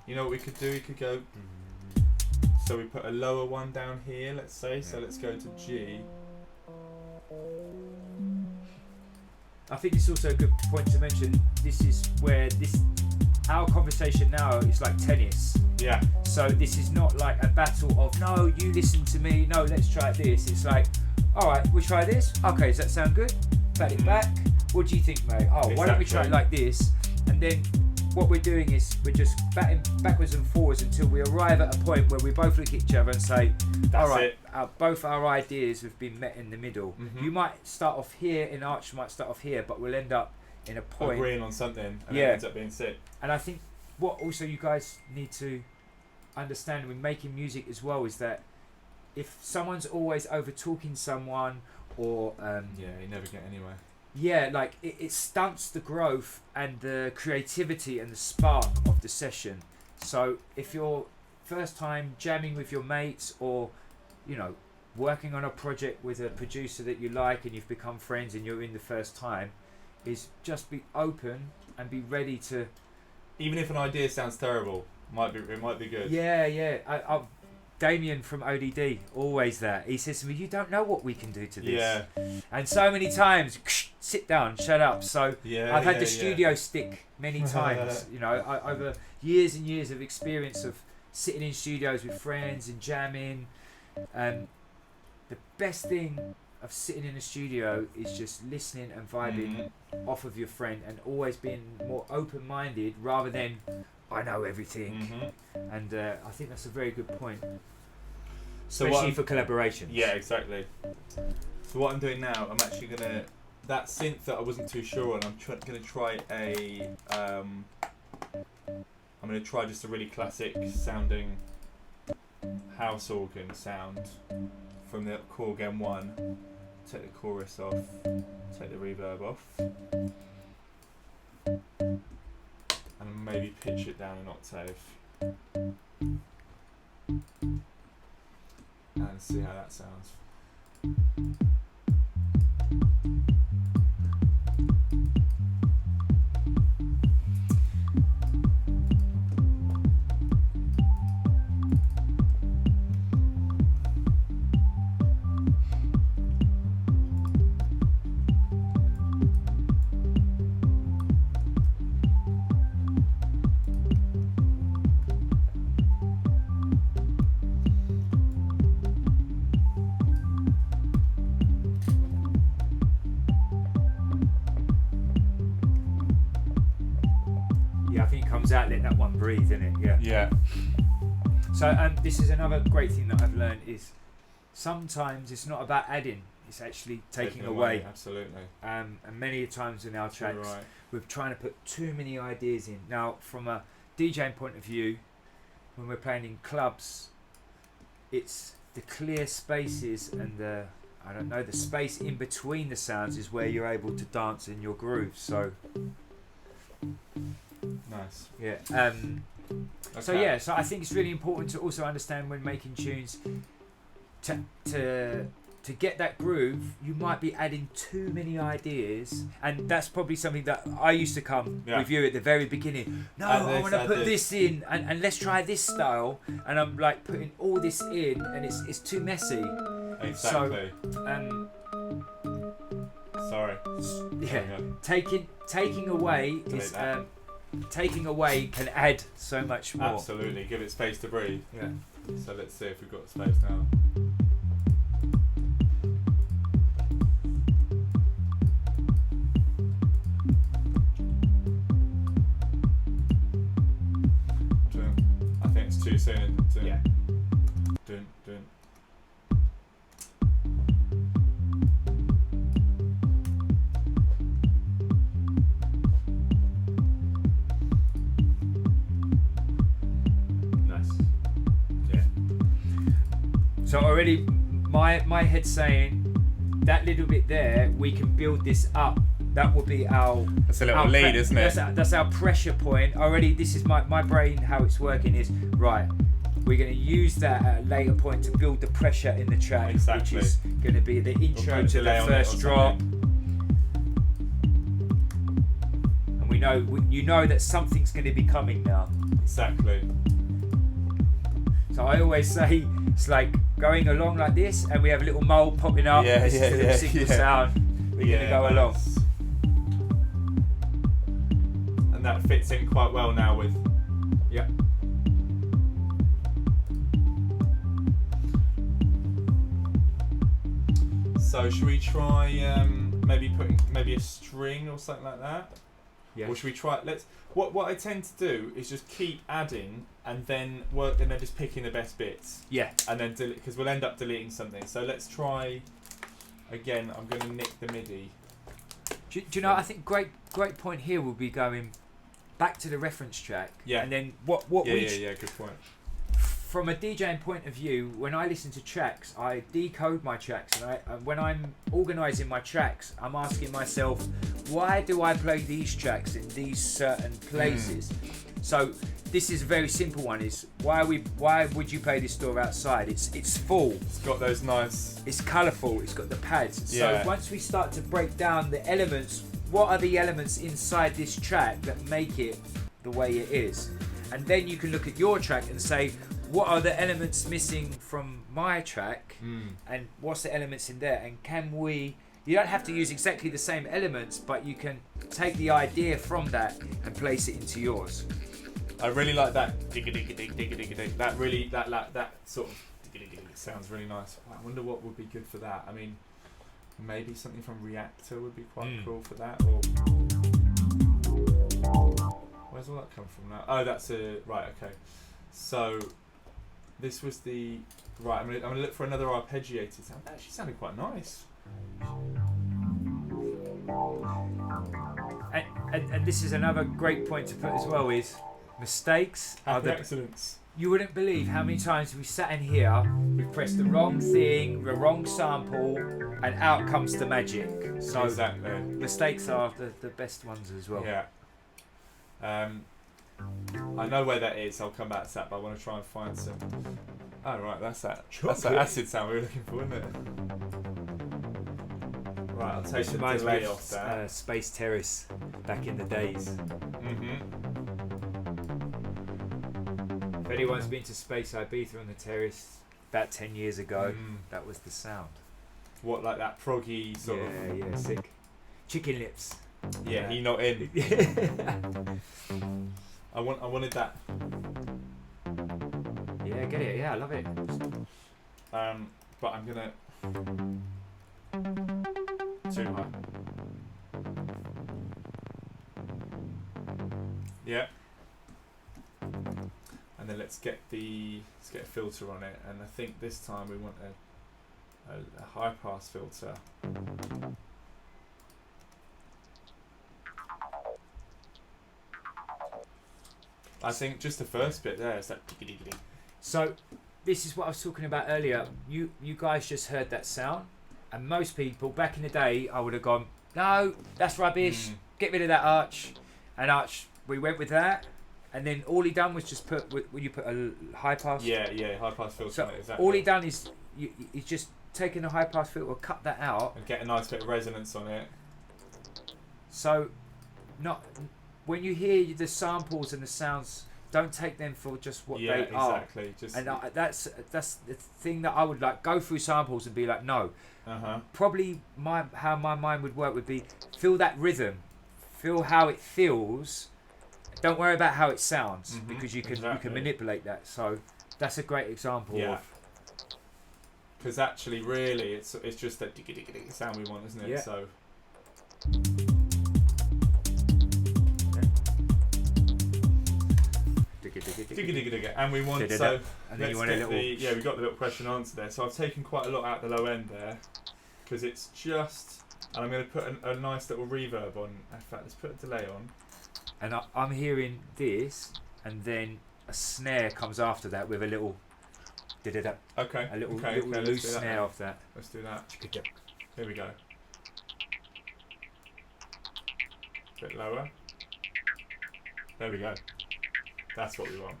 C: You know what we could do? We could go. So we put a lower one down here, let's say. So let's go to G.
B: I think it's also a good point to mention. This is where our conversation now is like tennis.
C: Yeah.
B: So this is not like a battle of no, you listen to me, no, let's try this. It's like, all right, we try this. Okay, does that sound good? Pat it back. what do you think, mate? Oh, why don't we try it like this? And then what we're doing is we're just batting backwards and forwards until we arrive at a point where we both look at each other and say, all right, both our ideas have been met in the middle.
C: Mm-hmm.
B: You might start off here, and Archie might start off here, but we'll end up in a point.
C: Agreeing on something, and it ends up being sick.
B: And I think what also you guys need to understand when making music as well is that if someone's always over talking someone or
C: you never get anywhere.
B: Yeah, like it stunts the growth and the creativity and the spark of the session. So if you're first time jamming with your mates, or you know, working on a project with a producer that you like and you've become friends and you're in the first time, is just be open and be ready to.
C: Even if an idea sounds terrible, it might be good.
B: Yeah. Damien from ODD, always that. He says to me, "You don't know what we can do to this."
C: Yeah.
B: And so many times, sit down, shut up. So I've had the studio stick many times. You know, over years and years of experience of sitting in studios with friends and jamming. The best thing of sitting in a studio is just listening and vibing off of your friend, and always being more open-minded rather than I know everything. And I think that's a very good point, especially for collaborations.
C: Yeah, exactly. So what I'm doing now, I'm actually gonna, that synth that I wasn't too sure on, I'm gonna try I'm gonna try just a really classic sounding house organ sound from the Korg M1. Take the chorus off, take the reverb off, and maybe pitch it down an octave, and see how that sounds.
B: Out, let that one breathe, innit?
C: Yeah.
B: So this is another great thing that I've learned is sometimes it's not about adding, it's actually taking away.
C: Absolutely.
B: And many times in our tracks we're trying to put too many ideas in. Now from a DJing point of view, when we're playing in clubs, it's the clear spaces and the space in between the sounds is where you're able to dance in your groove. So
C: nice.
B: Yeah.
C: Okay.
B: So I think it's really important to also understand when making tunes to get that groove, you might be adding too many ideas, and that's probably something that I used to come with you at the very beginning. No, I want to put this in, and let's try this style, and I'm like putting all this in, and it's too messy.
C: Exactly.
B: So,
C: sorry.
B: Yeah. Taking away is taking away can add so much more.
C: Absolutely. Give it space to breathe.
B: Yeah.
C: So let's see if we've got space now. I think it's too soon.
B: Yeah.
C: Dun.
B: So already my head's saying that little bit there, we can build this up. That will be our...
C: That's a little lead, isn't it?
B: That's our pressure point. Already this is my brain, how it's working is, right, we're going to use that at a later point to build the pressure in the track,
C: exactly.
B: Which is going to be the intro to the first drop. And you know that something's going to be coming now.
C: Exactly.
B: So I always say it's like going along like this, and we have a little mole popping up. This is the single sound. We're going to go along.
C: And that fits in quite well now with...
B: Yeah.
C: So should we try... maybe a string or something like that.
B: Yeah.
C: Or should we try? What I tend to do is just keep adding and then work and then just picking the best bits.
B: Yeah.
C: And then delete, because we'll end up deleting something. So let's try. Again, I'm going to nick the MIDI.
B: Do you know? I think great point here will be going back to the reference track.
C: Yeah.
B: And then what
C: Yeah. Good point.
B: From a DJing point of view, when I listen to tracks, I decode my tracks, and when I'm organising my tracks, I'm asking myself, why do I play these tracks in these certain places? So this is a very simple one. Is why would you play this store outside? It's full.
C: It's got those nice.
B: It's colourful. It's got the pads.
C: Yeah.
B: So once we start to break down the elements, what are the elements inside this track that make it the way it is? And then you can look at your track and say, what are the elements missing from my track, and what's the elements in there? And can we? You don't have to use exactly the same elements, but you can take the idea from that and place it into yours.
C: I really like that digga digga dig digga digga dig. That really that sort of digga digga dig sounds really nice. I wonder what would be good for that. I mean, maybe something from Reactor would be quite cool for that. Or where's all that come from now? Oh, that's a right. Okay, so this was the right. I'm gonna look for another arpeggiated sound. That actually sounded quite nice.
B: And this is another great point to put as well, is mistakes are
C: Happy
B: the
C: accidents.
B: You wouldn't believe how many times we sat in here, we pressed the wrong thing, the wrong sample, and out comes the magic. So
C: Exactly.
B: mistakes are the best ones as well.
C: Yeah. I know where that is. I'll come back to that, but I want to try and find some. Oh right, that's that. That's that acid sound we were looking for, isn't it? Right, I'll take the delay off that.
B: Space Terrace back in the days. If anyone's been to Space Ibiza on the terrace about 10 years ago, that was the sound.
C: What, like that proggy sort of?
B: Yeah, sick. Chicken lips.
C: Yeah, he not in. I wanted that.
B: Yeah, get it. Yeah, I love it.
C: But I'm gonna too high. Yeah. And then let's get a filter on it, and I think this time we want a high pass filter. I think just the first bit there is that.
B: So this is what I was talking about earlier. You guys just heard that sound, and most people back in the day, I would have gone, no, that's rubbish. Get rid of that Arch. And Arch, we went with that, and then all he done was just put. Will you put a high pass?
C: Yeah, high pass filter.
B: So
C: on it, exactly.
B: all he done is he's just taken the high pass filter, cut that out,
C: and get a nice bit of resonance on it.
B: So, not when you hear the samples and the sounds, don't take them for just what they are.
C: Exactly. Just
B: and that's the thing that I would like. Go through samples and be like, no. Probably how my mind would work would be feel that rhythm, feel how it feels. Don't worry about how it sounds because you can manipulate that. So that's a great example of.
C: Because actually, really, it's just that digga digga digga sound we want, isn't it?
B: Yeah.
C: So. Digga digga digga, and we want so.
B: And then you want a little.
C: we got the little question answer there. So I've taken quite a lot out the low end there, because it's just, and I'm going to put a nice little reverb on. In fact, let's put a delay on.
B: And I'm hearing this, and then a snare comes after that with a little.
C: Okay.
B: A little
C: okay,
B: loose snare off that.
C: Let's do that. Here we go. Bit lower. There we go. That's what we want.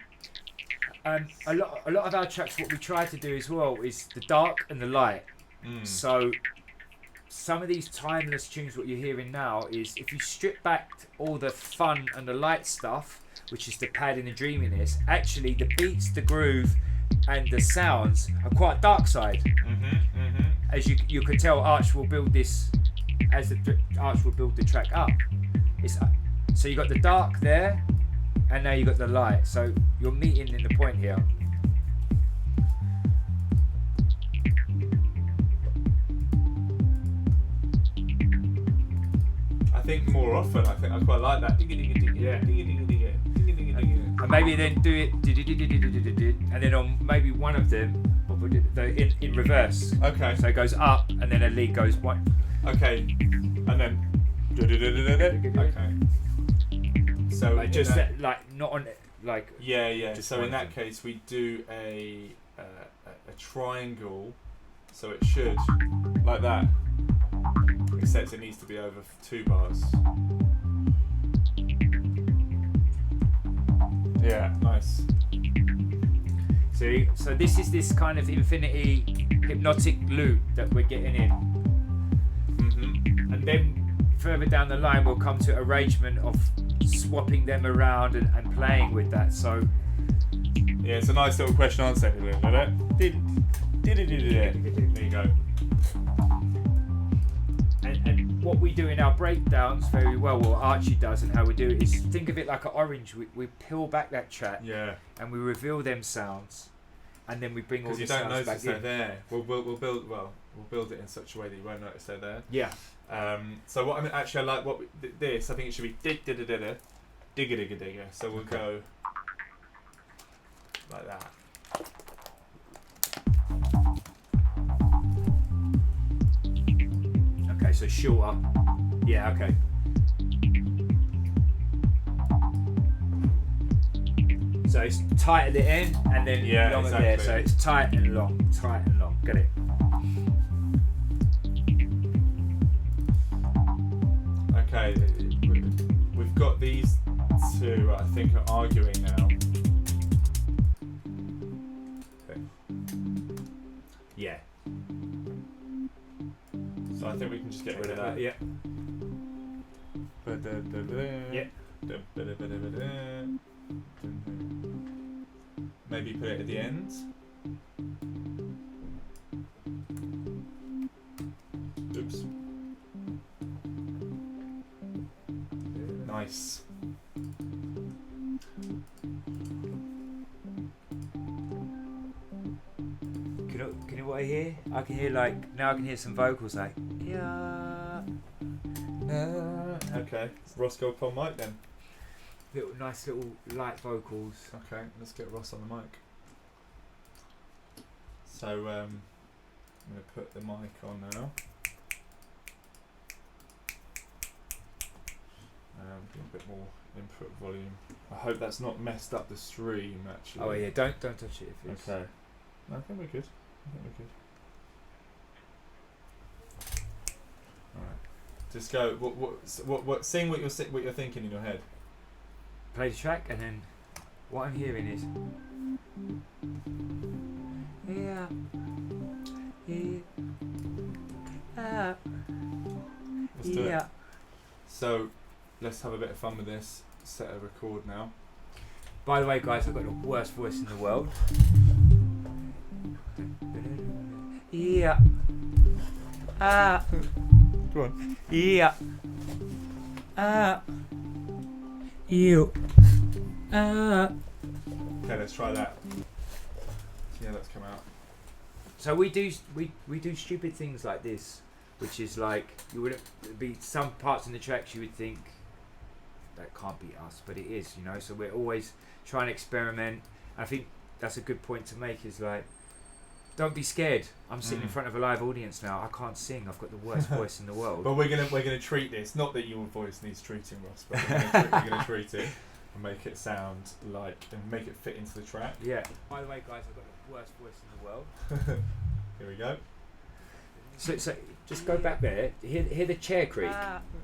B: A lot of our tracks, what we try to do as well is the dark and the light. So some of these timeless tunes, what you're hearing now, is if you strip back all the fun and the light stuff, which is the pad and the dreaminess, actually the beats, the groove, and the sounds are quite dark side. As you could tell, Arch will build this as Arch will build the track up. So you got the dark there, and now you got the light. So you're meeting in the point here.
C: think more often. I think I quite like that.
B: Yeah.
C: And
B: And maybe then do it, and then on maybe one of them, in reverse.
C: okay.
B: So it goes up, and then a lead goes one.
C: Okay. And then. Okay. So
B: Like just
C: in
B: that, like not on like.
C: yeah, yeah.
B: Just
C: So
B: one
C: in
B: of
C: that
B: them.
C: case, we do a triangle. So it should like that. Except it needs to be over 2 bars. Yeah, nice.
B: See, so this is this kind of infinity hypnotic loop that we're getting in,
C: Mm-hmm.
B: and then further down the line we'll come to arrangement of swapping them around and playing with that. So
C: Yeah, it's a nice little question answer. There you go.
B: and what we do in our breakdowns very well, what Archie does and how we do it is think of it like an orange. We peel back that track
C: Yeah.
B: and we reveal them sounds, and then we bring all
C: Because
B: the
C: you don't
B: sounds
C: notice
B: back
C: they're
B: in.
C: there. We'll build it in such a way that you won't notice they're there.
B: Yeah.
C: So what I mean, actually, I like what this. I think it should be digga digga. So we'll go like that.
B: Okay, so shorter. Yeah. Okay. So it's tight at the end and then
C: Yeah,
B: long at there.
C: exactly.
B: So it's tight and long, tight and long. Get it?
C: Okay, we've got these two. I think are arguing now. Okay.
B: Yeah.
C: So I think we can just get rid of that.
B: Yeah.
C: Yeah. Maybe put it at the end. Oops. Nice.
B: Can you what I hear? I can hear now I can hear some vocals like yeah.
C: Okay, Roscoe on mic then.
B: Nice little light vocals.
C: Okay, let's get Ross on the mic. So I'm going to put the mic on now. Get a bit more input volume. I hope that's not messed up the stream actually.
B: Oh yeah, don't touch it if it's
C: Okay. No, I think we're good. Alright. Just go. What? Sing what you're thinking in your head.
B: Play the track and then what I'm hearing is yeah.
C: Let's do it. So let's have a bit of fun with this. Set a record now.
B: By the way, guys, I've got the worst voice in the world. Yeah.
C: Go on.
B: Yeah. You.
C: Okay, let's try that. Yeah, let's come out.
B: So we do stupid things like this, which is like you would be some parts in the tracks you would think that can't be us, but it is, you know. So we're always trying to experiment. I think that's a good point to make. Is like, don't be scared. I'm sitting in front of a live audience now. I can't sing. I've got the worst voice in the world.
C: But we're gonna treat this. Not that your voice needs treating, Ross, but we're gonna treat it and make it sound like and make it fit into the track.
B: Yeah. By the way, guys, I've got the worst voice in the world.
C: Here we go.
B: So just go back there. Hear the chair creak.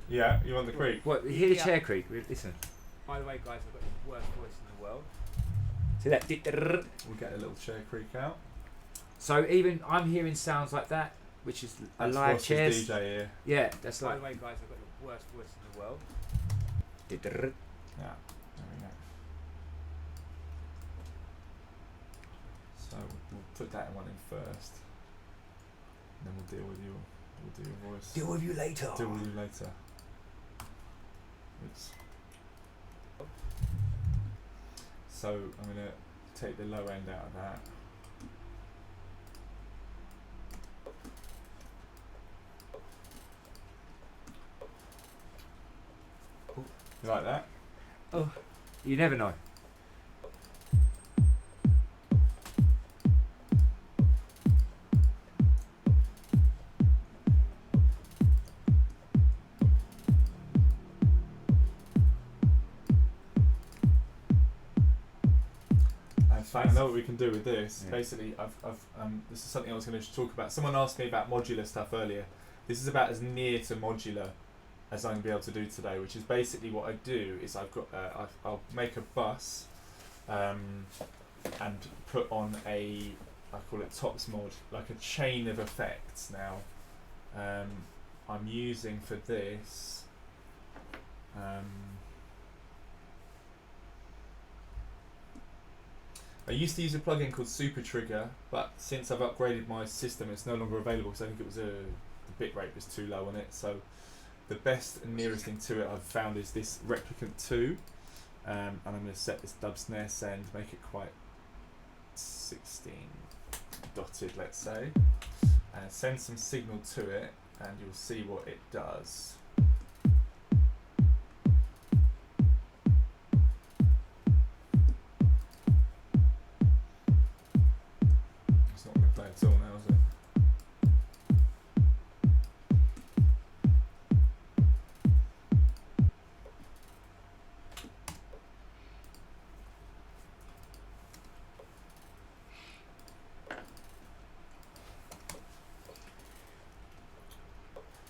C: Yeah, you want the creak?
B: What? Hear the chair creak. Listen. By the way, guys, I've got the worst voice in the world. See that?
C: We'll get a little chair creak out.
B: So even I'm hearing sounds like that, which is a
C: That's
B: live
C: Ross's
B: chairs.
C: DJ here.
B: Yeah, that's like. By the way, guys, I've got the worst voice in the world.
C: Yeah, there we go. So we'll put that one in first, and then we'll deal with your voice.
B: Deal with you later.
C: Deal with you later. Oops. So I'm gonna take the low end out of that. You like that?
B: Oh, you never know.
C: In fact, I know what we can do with this.
B: Yeah.
C: Basically, this is something I was going to talk about. Someone asked me about modular stuff earlier. This is about as near to modular as I'm going to be able to do today, which is basically what I do is I'll make a bus and put on I call it tops mod, like a chain of effects now. I'm using for this I used to use a plugin called Super Trigger, but since I've upgraded my system, it's no longer available because I think it was the bitrate was too low on it. So the best and nearest thing to it I've found is this Replicant 2, and I'm going to set this dub snare send, make it quite 16 dotted, let's say, and send some signal to it, and you'll see what it does. It's not going to play at all now, is it?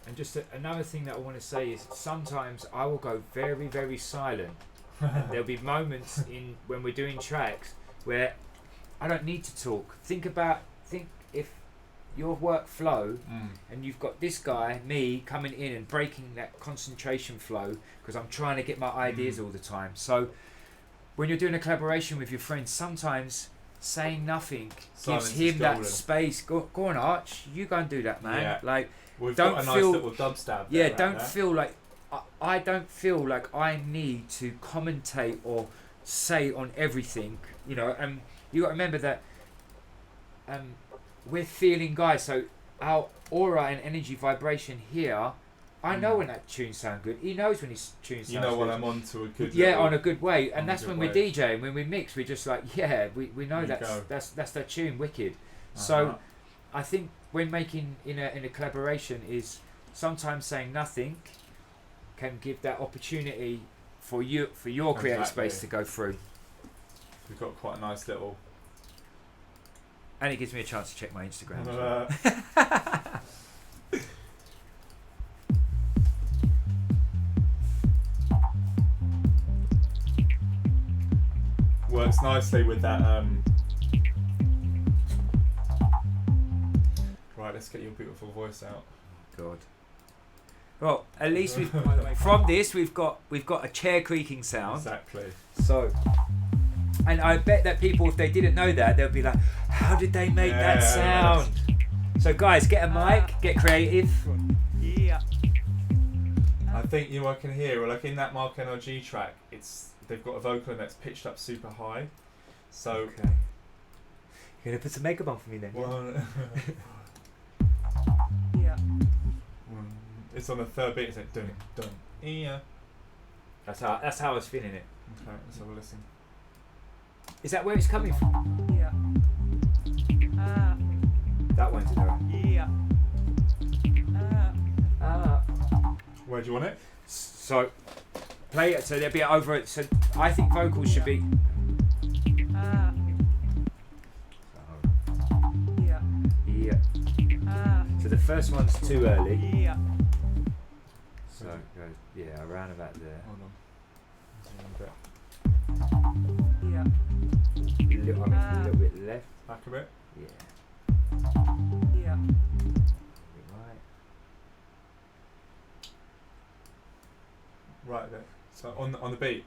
B: And just another thing that I want to say is sometimes I will go very, very silent. And there'll be moments when we're doing tracks where I don't need to talk. Think if your workflow and you've got this guy, me, coming in and breaking that concentration flow because I'm trying to get my ideas all the time. So when you're doing a collaboration with your friends, sometimes saying nothing
C: Silence
B: gives him
C: is
B: that
C: golden.
B: space. Go on, Arch, you go and do that, man.
C: Yeah.
B: Like,
C: We've
B: don't
C: got a nice
B: feel-
C: little dub stab
B: yeah,
C: there,
B: don't
C: right
B: feel like I don't feel like I need to commentate or say on everything, you know. And you got to remember that we're feeling guys, so our aura and energy vibration here. I know when that tune sounds good. He knows when his tune sounds
C: You know when
B: good.
C: I'm on to a good
B: Yeah,
C: little-
B: on a good way,
C: on
B: and
C: a
B: that's
C: good
B: when we're
C: way.
B: DJing. When we mix, we're just like, yeah, we know
C: You
B: that's
C: go.
B: that's that tune wicked.
C: Uh-huh.
B: So I think when making in a collaboration is sometimes saying nothing can give that opportunity for your creative
C: Exactly.
B: space to go through,
C: We've got quite a nice little
B: and it gives me a chance to check my Instagram.
C: works nicely with that right, let's get your beautiful voice out.
B: God. Well, at least we've from this we've got a chair creaking sound.
C: Exactly.
B: So, and I bet that people, if they didn't know that, they'll be like, how did they make that sound? So guys, get a mic, get creative.
D: Yeah.
C: I think I can hear, like in that Mark NRG track, they've got a vocal in that's pitched up super high. So
B: Okay. You're gonna put some makeup on for me then?
C: one,
D: Yeah.
C: it's on the third beat, it's like dun dun yeah.
B: That's how I was feeling it.
C: Okay, let's have a listen.
B: Is that where it's coming from?
D: Yeah.
B: That one's in there.
D: Yeah.
C: Where do you want it?
B: So play it. So there'll be over it. So I think vocals should be.
D: Yeah.
B: Yeah. So the first one's too early.
D: Yeah.
B: So it goes, yeah, around about there.
C: Hold on.
D: Yeah.
B: A little bit left.
C: Back a bit.
B: Yeah.
D: Yeah.
B: A bit right.
C: Right there. So on the beat.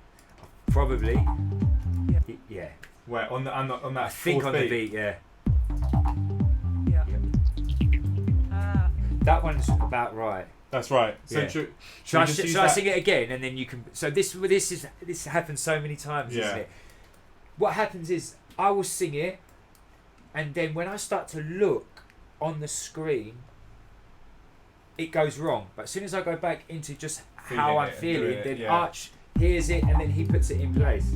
B: Probably.
D: Yeah.
B: Yeah.
C: Where on that
B: I think
C: fourth
B: on the beat. Yeah.
D: Yeah.
B: That one's about right.
C: That's right. So
B: Yeah.
C: should
B: Shall I,
C: we just use
B: shall I
C: that-
B: sing it again and then you can? So this happens so many times,
C: Yeah.
B: isn't it? What happens is I will sing it, and then when I start to look on the screen, it goes wrong. But as soon as I go back into just how
C: Feeling
B: I'm
C: it and
B: feeling,
C: doing it,
B: then
C: yeah.
B: Arch hears it and then he puts it in place.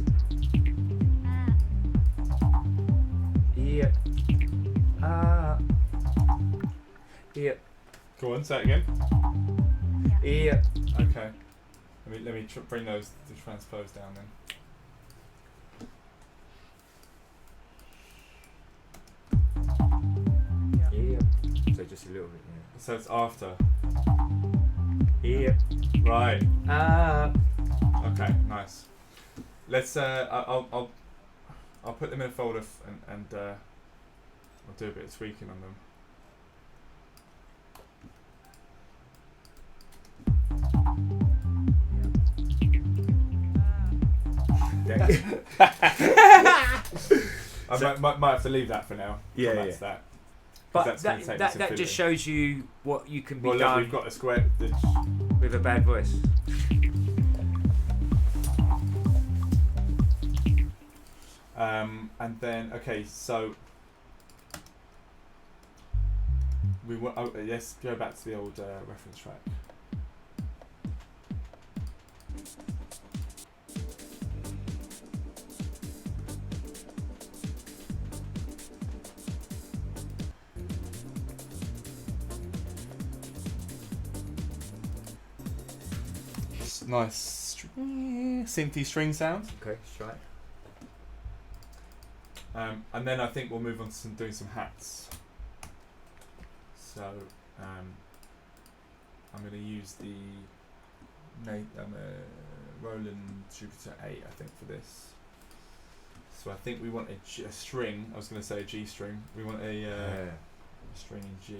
B: Yeah. Yeah.
C: Go on, say it again.
B: Yeah.
C: Okay. Let me bring the transpose down then.
B: Yeah. So just a little bit.
C: So it's after.
B: Yeah.
C: Right.
B: Yeah.
C: Okay. Nice. Let's. I'll put them in a folder and I'll do a bit of tweaking on them. I might have to leave that for now.
B: Yeah,
C: That's
B: yeah.
C: that.
B: But
C: That's gonna take me
B: that
C: to
B: just
C: Philly.
B: shows you what you can be
C: Well, look,
B: done
C: we've got a square.
B: with a bad voice.
C: And then okay, so we want. Oh, let's go back to the old reference track. Nice synthy string sound.
B: Okay, straight.
C: And then I think we'll move on to doing some hats. So I'm going to use the Roland Jupiter 8, I think, for this. So I think we want a string. I was going to say a G string. We want a string in G.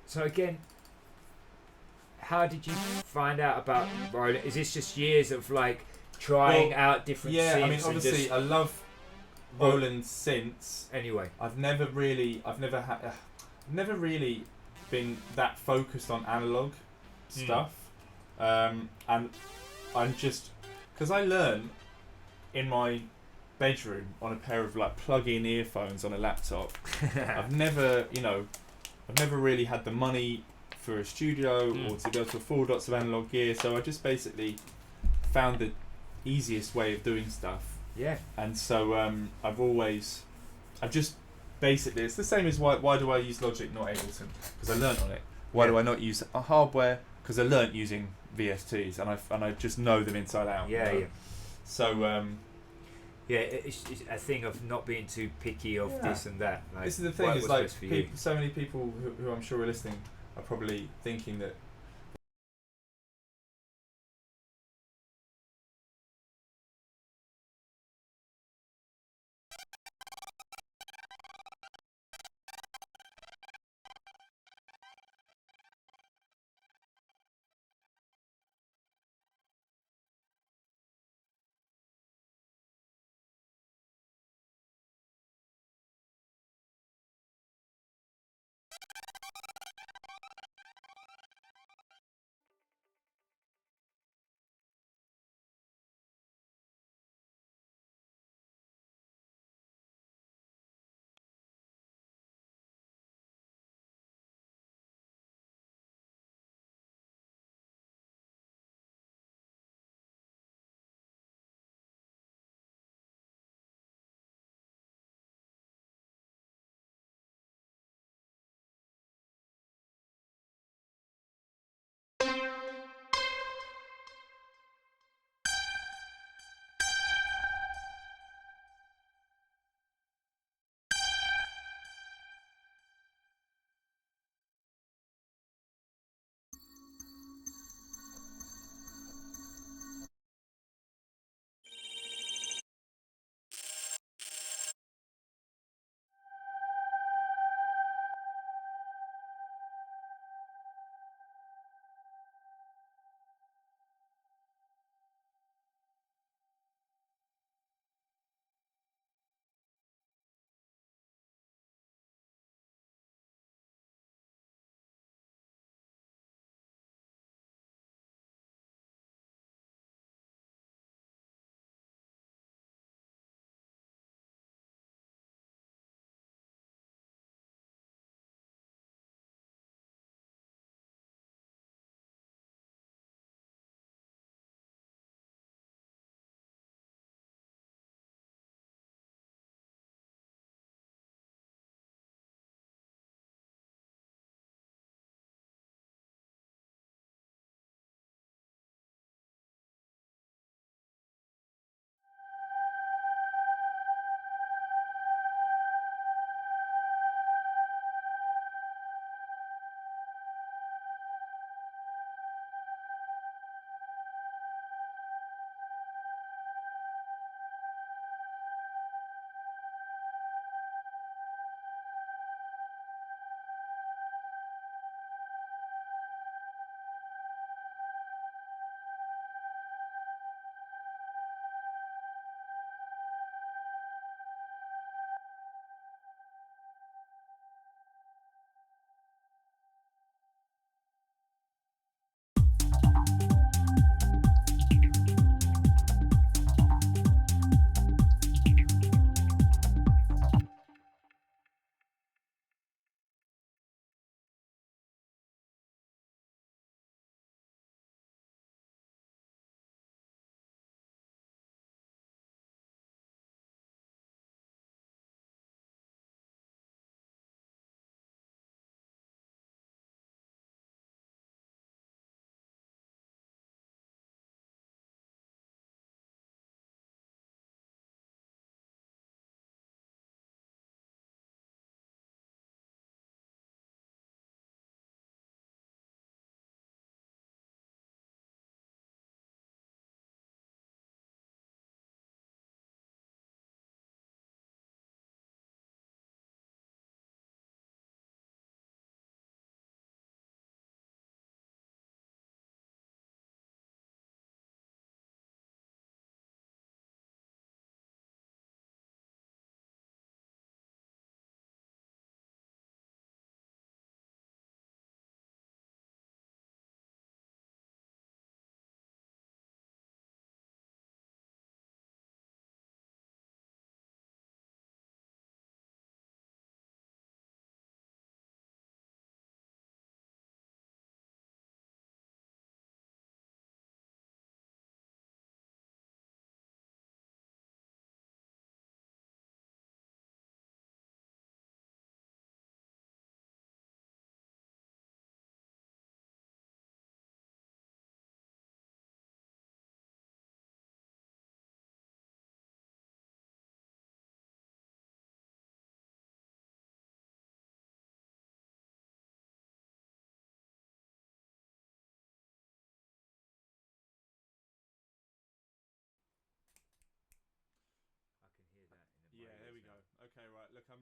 B: So again, how did you find out about Roland? Is this just years of like trying out different synths?
C: I mean, obviously,
B: and
C: I love Roland synths.
B: anyway.
C: I've never really been that focused on analog stuff, and I'm just because I learn in my bedroom on a pair of like plug-in earphones on a laptop. I've never really had the money for a studio or to go to full lots of analog gear, so I just basically found the easiest way of doing stuff.
B: Yeah.
C: And so I've just basically, it's the same as why do I use Logic, not Ableton? Because I learnt on it. Why do I not use a hardware? Because I learnt using VSTs and I just know them inside out.
B: Yeah, yeah.
C: So
B: Yeah, it's a thing of not being too picky of this and that. Like,
C: this is the thing,
B: what
C: is
B: was
C: like
B: best for you.
C: so many people who I'm sure are listening are probably thinking that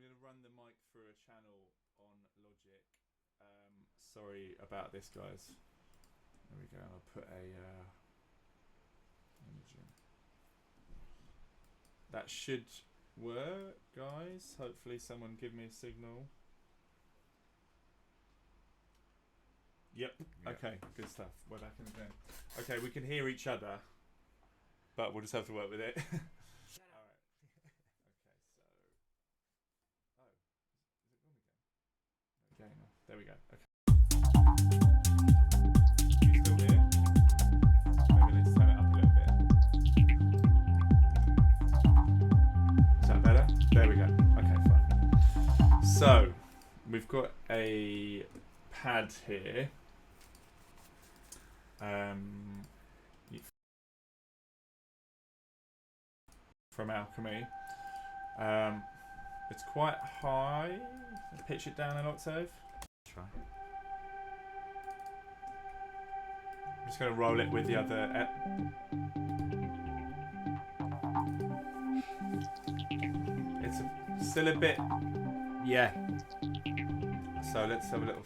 C: going to run the mic through a channel on Logic. Sorry about this, guys. There we go. I'll put a image in. That should work, guys. Hopefully someone give me a signal. Yep. Okay, good stuff. We're back in the game. Okay, we can hear each other, but we'll just have to work with it. Alright. Okay, so... Oh, is it gone again? Okay, no. There we go. Okay. You still here? Maybe let's turn it up a little bit. Is that better? There we go. Okay, fine. So, we've got a pad here. From Alchemy. It's quite high. Pitch it down an octave.
B: Try.
C: I'm just going to roll it with the other. It's still a bit.
B: Yeah.
C: So let's have a little.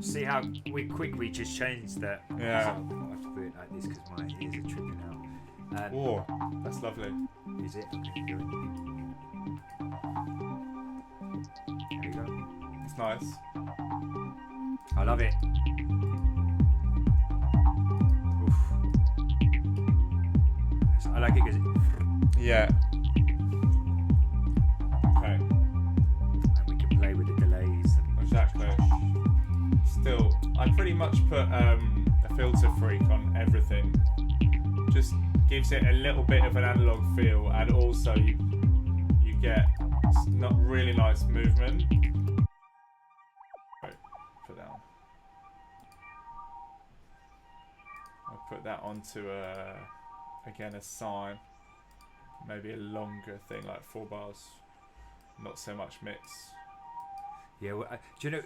B: See how quick we just changed that.
C: Yeah.
B: So I have to put it like this because my ears are tripping out.
C: Oh, that's lovely.
B: Is it? Okay, good. There you go.
C: It's nice.
B: I love it. Oof. I like it because
C: Yeah. Okay.
B: and we can play with the delays.
C: Exactly. Still, I pretty much put a filter freak on everything. Just gives it a little bit of an analog feel, and also you get not really nice movement. Right, put that on. I'll put that onto again a sine, maybe a longer thing like 4 bars, not so much mix.
B: Yeah, well, do you know?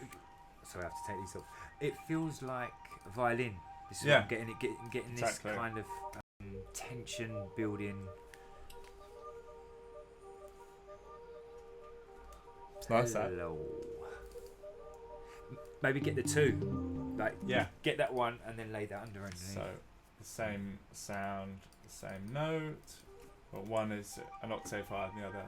B: Sorry, I have to take these off. It feels like a violin. This is
C: Yeah.
B: what I'm getting. Getting
C: Exactly.
B: this kind of tension building.
C: It's nice that.
B: Hello. Maybe get the two. Like
C: Yeah.
B: get that one and then lay that underneath.
C: So the same sound, the same note, but one is an octave higher than the other.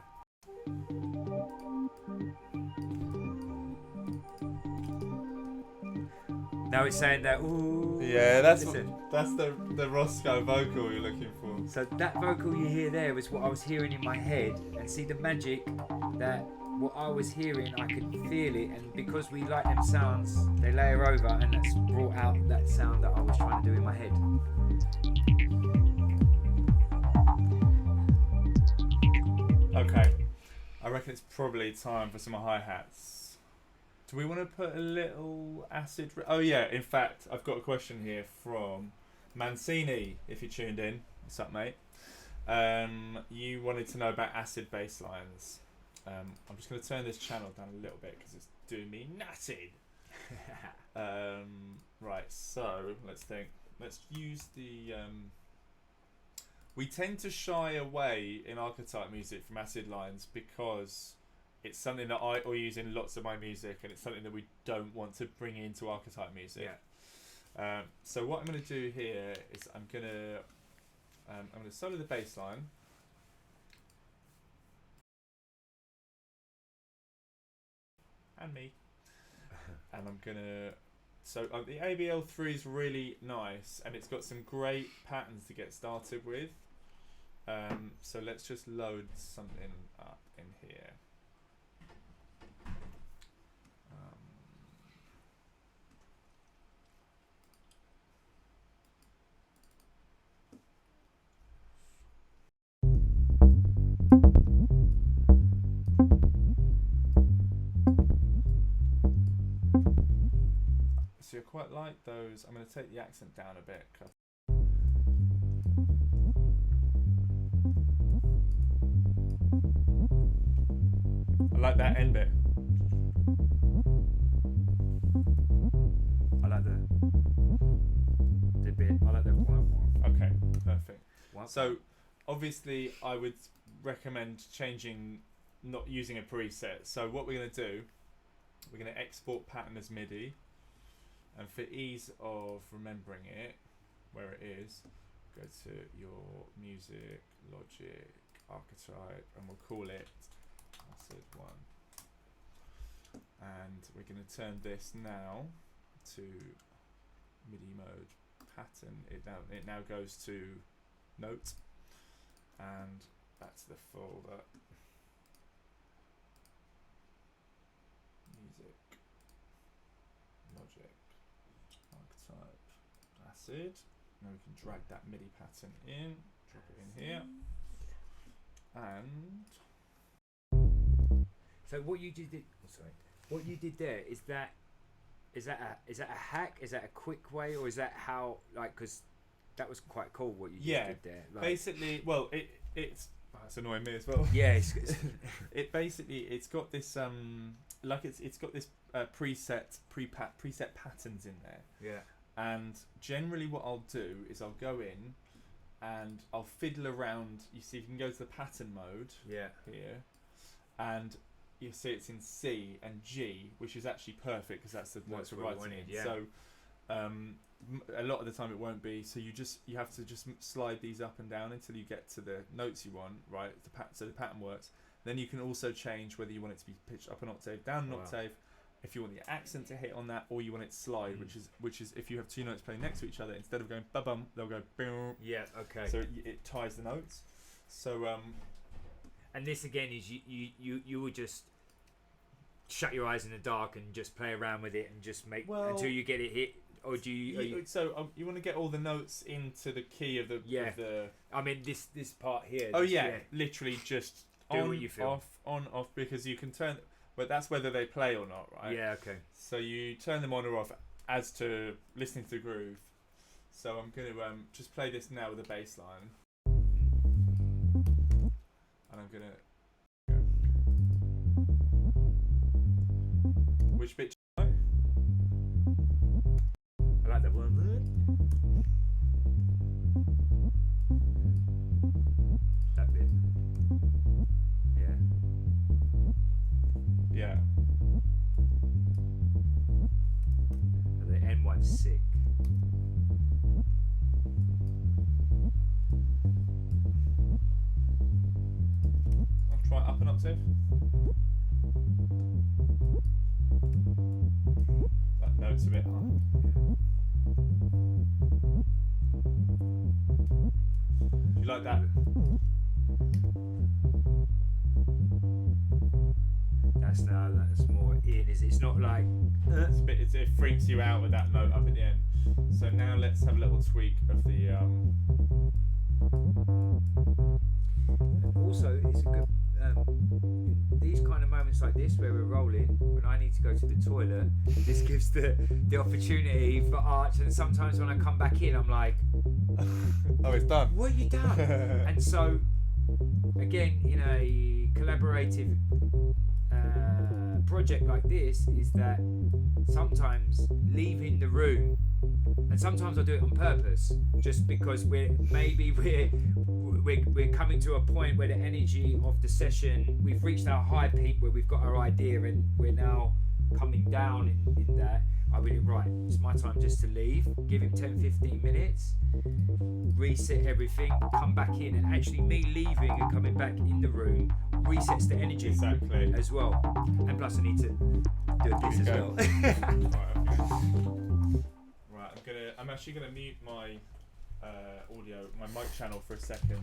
B: Now it's saying that. Ooh.
C: Yeah, that's
B: Listen.
C: that's the Roscoe vocal you're looking for.
B: So that vocal you hear there was what I was hearing in my head, and see the magic that what I was hearing, I could feel it, and because we like them sounds, they layer over, and that's brought out that sound that I was trying to do in my head.
C: Okay, I reckon it's probably time for some hi-hats. Do we want to put a little acid? Oh yeah, in fact, I've got a question here from Mancini. If you tuned in, what's up, mate? You wanted to know about acid bass lines. I'm just going to turn this channel down a little bit because it's doing me nutted. Right, so let's think. Let's use the. We tend to shy away in Arkityp music from acid lines because it's something that I use in lots of my music, and it's something that we don't want to bring into Arkityp music.
B: Yeah.
C: So what I'm going to do here is I'm going to solo the bass line. And me. And I'm going to... So the ABL3 is really nice, and it's got some great patterns to get started with. So let's just load something up in here. So you quite like those. I'm going to take the accent down a bit. I like that end bit.
B: I like the bit. I like the one.
C: Okay, perfect.
B: One.
C: So obviously I would recommend not using a preset. So what we're going to do, we're going to export pattern as MIDI, and for ease of remembering it, where it is, go to your music, Logic, Archetype, and we'll call it Acid 1. And we're going to turn this now to MIDI mode pattern. It now goes to note, and that's the folder. Music, Logic, Archetype, Acid. Now we can drag that MIDI pattern in, drop it in here, and
B: So what you did? What you did there is that a hack? Is that a quick way, or is that how because that was quite cool what you just did there? Like,
C: basically, well, it's it's annoying me as well.
B: Yeah,
C: it's got this it's got this preset patterns in there.
B: Yeah.
C: And generally what I'll do is I'll go in and I'll fiddle around. You see, you can go to the pattern mode
B: Yeah.
C: here, and you see it's in C and G, which is actually perfect because that's the notes we're writing in.
B: Yeah.
C: So a lot of the time it won't be. So you have to just slide these up and down until you get to the notes you want, right? So the pattern works. Then you can also change whether you want it to be pitched up an octave, down an octave, if you want the accent to hit on that, or you want it slide, which is if you have two notes playing next to each other, instead of going ba-bum, they'll go boom.
B: Yeah. Okay.
C: So it ties the notes. So
B: and this again is you would just shut your eyes in the dark and just play around with it and just make until you get it hit, or do you?
C: You want to get all the notes into the key of the.
B: Yeah.
C: Of the,
B: I mean this part here.
C: Oh literally just
B: do
C: on,
B: what you feel.
C: off, because you can turn. But that's whether they play or not, right?
B: Yeah. Okay.
C: So you turn them on or off as to listening to the groove. So I'm going to just play this now with a bass line. And I'm going to go. Which bit do you know?
B: I like that one. That bit. Yeah.
C: Yeah.
B: The end one's sick.
C: I'll try up an octave. That note's a bit high. Do you like that?
B: That's more in. It's not like
C: It freaks you out with that note up at the end. So now let's have a little tweak of the.
B: Also, it's a good in these kind of moments like this where we're rolling. When I need to go to the toilet, this gives the opportunity for Arch. And sometimes when I come back in, I'm like,
C: Oh, it's done.
B: "What have you done?" And so, again, in a collaborative project like this, is that sometimes leaving the room, and sometimes I do it on purpose, just because we're coming to a point where the energy of the session, we've reached our high peak where we've got our idea and we're now coming down in that. I really right, it's my time just to leave, give him 10-15 minutes, reset everything, come back in, and actually me leaving and coming back in the room resets the energy as well. And plus I need to do this as well.
C: Right, I'm actually gonna mute my audio, my mic channel for a second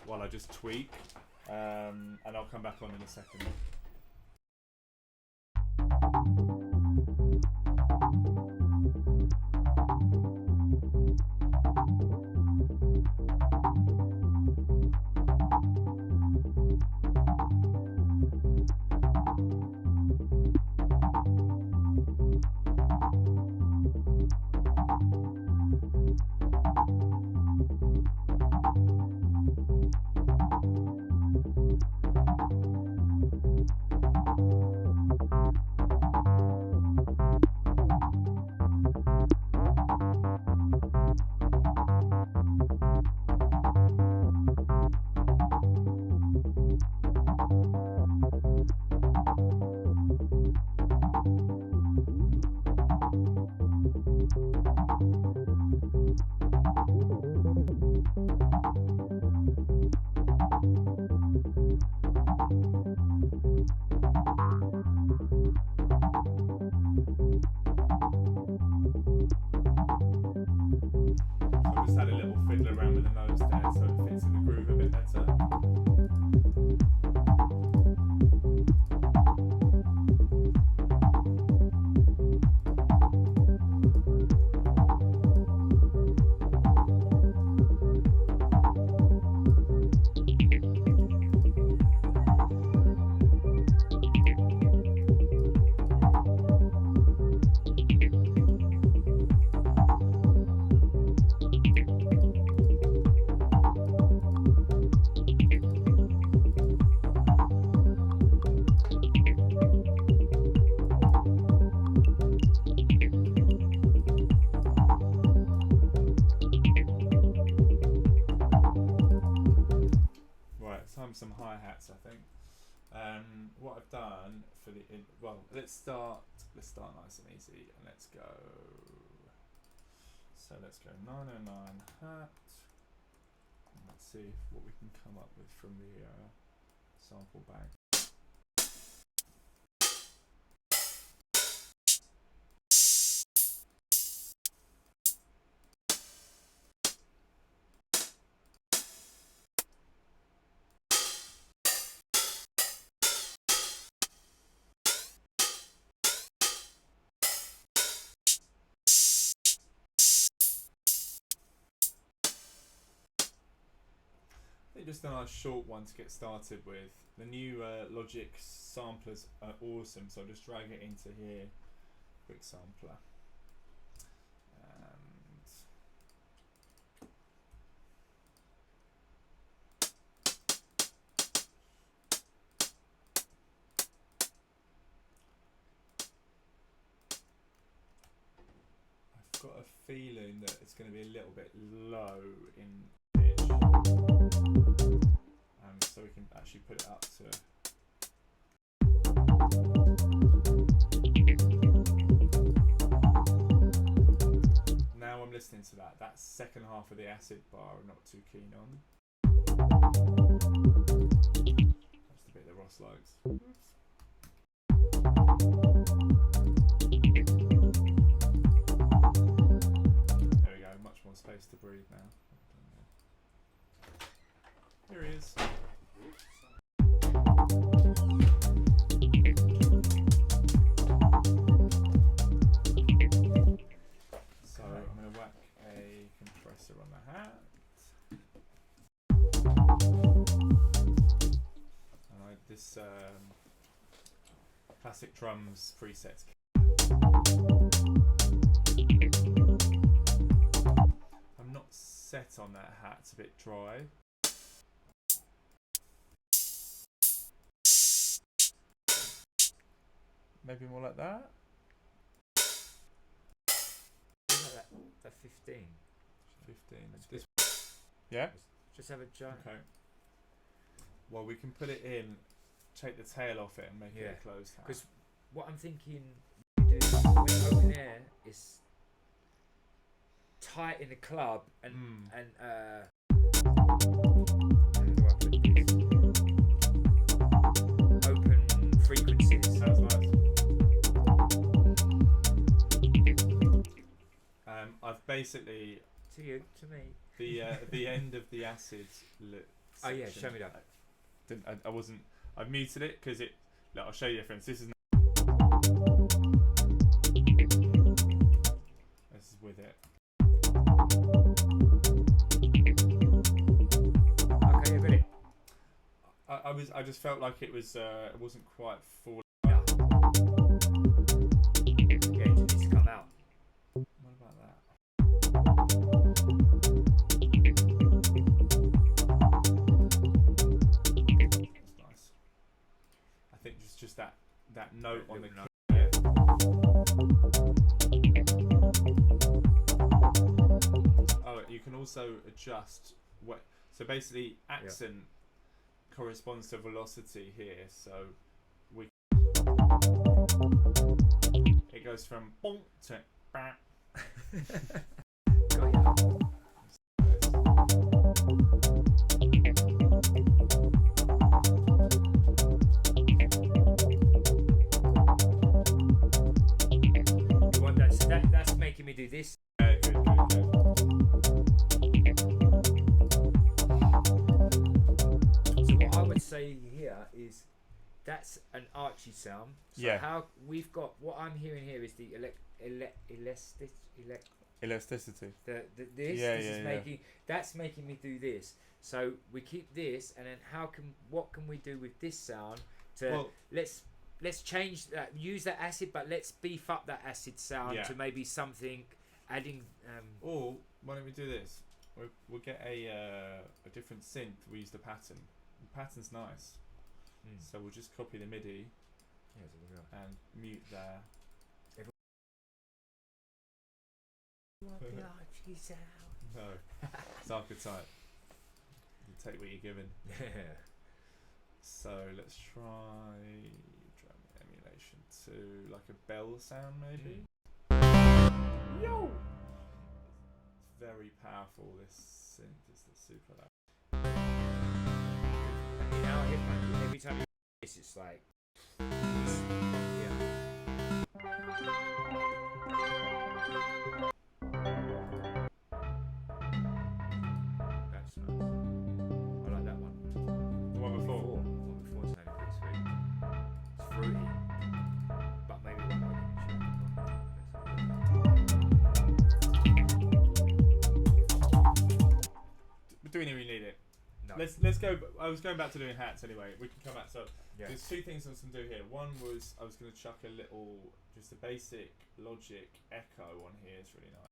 C: while I just tweak, and I'll come back on in a second. what I've done for the let's start nice and easy and let's go. So let's go 909 hat. And let's see what we can come up with from the sample bag. Just a nice short one to get started with. The new Logic samplers are awesome, so I'll just drag it into here. Quick sampler. And I've got a feeling that it's going to be a little bit low in pitch. So we can actually put it up to. Now I'm listening to that. That second half of the acid bar I'm not too keen on. That's the bit that Ross likes. Oops. There we go, much more space to breathe now. Here he is. So I'm going to whack a compressor on the hat. And this classic drums presets. I'm not set on that hat, it's a bit dry. Maybe more like that.
B: That 15.
C: 15. This. Yeah.
B: Just have a giant.
C: Okay. Well, we can put it in, take the tail off it, and make it a closed hat.
B: Because what I'm thinking, you do with open air is tight in the club and how do I put this? Open frequencies.
C: Sounds nice. I've basically
B: To you, to me.
C: the end of the acid look.
B: Oh yeah, show me that.
C: I wasn't. I've muted it because it. Look, I'll show you the difference. This is with it.
B: Okay, I got it.
C: I just felt like it was. It wasn't quite full.
B: Yeah, it needs to come out.
C: What about that? That's nice. I think just that note on the
B: note.
C: Oh, you can also adjust what. So basically, accent corresponds to velocity here. So it goes from bonk to bah.
B: Got you. The one that's making me do this.
C: Good.
B: So what I would say here is that's an Archie sound. So
C: Yeah.
B: how we've got what I'm hearing here is the
C: Elasticity.
B: this is making that's making me do this. So we keep this, and then what can we do with this sound to let's change that, use that acid, but let's beef up that acid sound to maybe something adding.
C: Or why don't we do this? We'll get a different synth. We use the pattern. The pattern's nice. So we'll just copy the MIDI and mute there.
B: Archie sound.
C: No, it's Arkityp. You take what you're given. So let's try drum emulation to like a bell sound maybe. Yo! It's very powerful, this synth is super loud.
B: You know, every time you this, it's like. Yeah. That's nice. I like that one.
C: The one before?
B: One before sounded pretty sweet. It's fruity, but maybe one more
C: Do we really need it?
B: No.
C: Let's go. I was going back to doing hats anyway. We can come back. So
B: Yeah.
C: there's two things I was going to do here. One was I was going to chuck a little, just a basic Logic echo on here. It's really nice.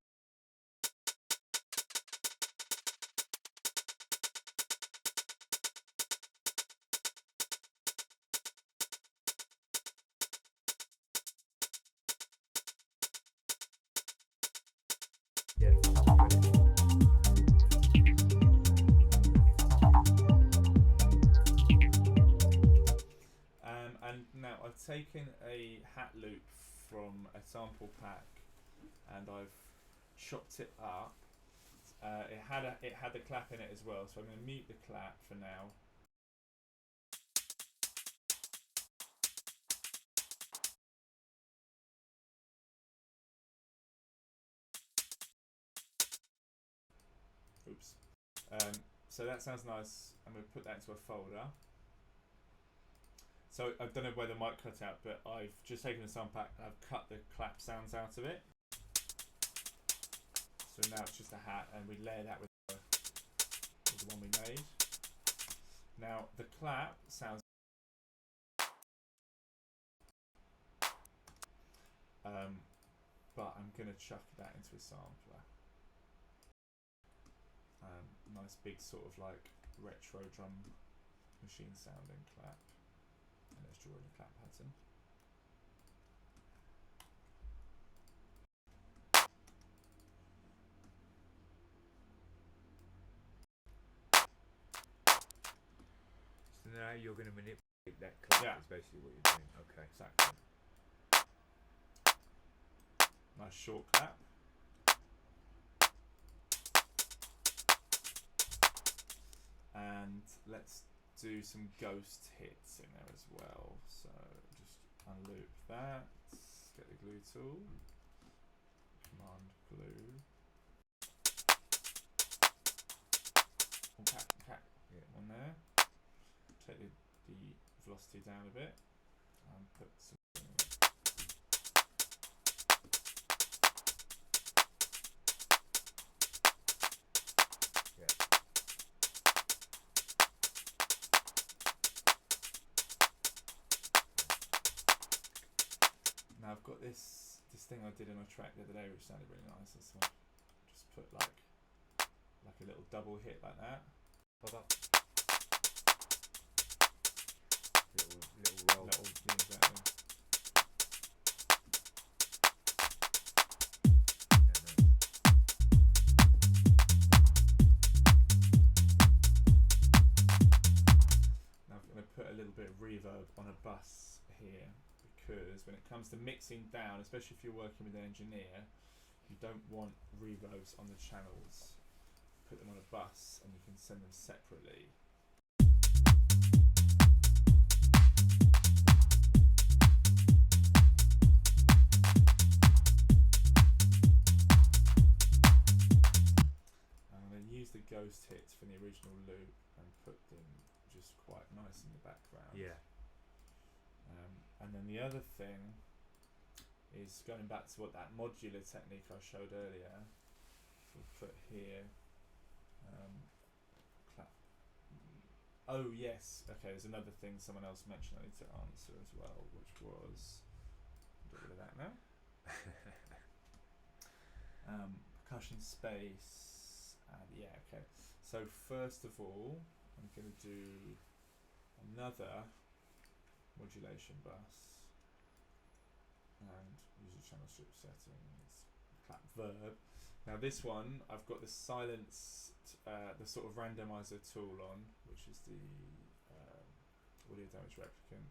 B: Yeah.
C: And now I've taken a hat loop from a sample pack, and I've chopped it up. It had the clap in it as well, so I'm going to mute the clap for now. Oops. So that sounds nice. I'm going to put that into a folder. So I don't know where the mic cut out, but I've just taken the sound pack and I've cut the clap sounds out of it. So now it's just a hat, and we layer that with the one we made. Now the clap sounds but I'm gonna chuck that into a sampler. Nice big sort of like retro drum machine sounding clap. And let's draw in a clap pattern.
B: So now you're going to manipulate that clap.
C: Yeah.
B: Is basically what you're doing. Okay.
C: Exactly. Nice short clap. And let's do some ghost hits in there as well. So just unloop that. Get the glue tool. Command glue.
B: Yeah.
C: On there. Take the velocity down a bit and put some. Now I've got this thing I did on a track the other day which sounded really nice. So just put like a little double hit like that.
B: Pop up. Little roll.
C: Little, yeah, exactly. Now I'm going to put a little bit of reverb on a bus here, because when it comes to mixing down, especially if you're working with an engineer, you don't want reverbs on the channels. Put them on a bus and you can send them separately. I'm going to use the ghost hits from the original loop and put them just quite nice in the background.
B: Yeah.
C: And then the other thing is going back to what that modular technique I showed earlier. So we'll put here. Clap. Oh yes. Okay. There's another thing someone else mentioned I need to answer as well, which was get rid of that now. Percussion space. And yeah. Okay. So first of all, I'm going to do another modulation bus and use the channel strip settings, clap verb. Now this one I've got the silence, the sort of randomizer tool on, which is the audio damage replicant,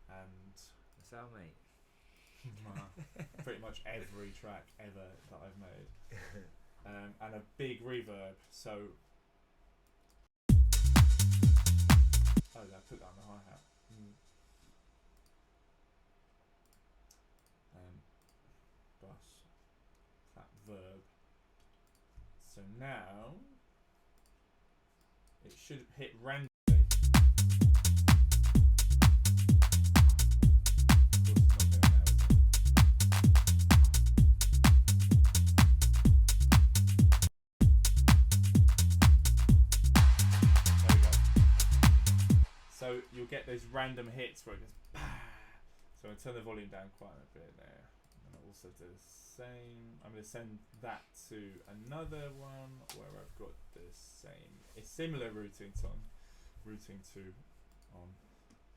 C: and
B: That's how, mate.
C: pretty much every track ever that I've made, and a big reverb. So, oh, I put that on the hi hat. Bus, that verb. So now it should hit randomly. So you'll get those random hits where it goes bah. So I'm going to turn the volume down quite a bit there. And I'll also do the same. I'm going to send that to another one where I've got the same, a similar routing to on,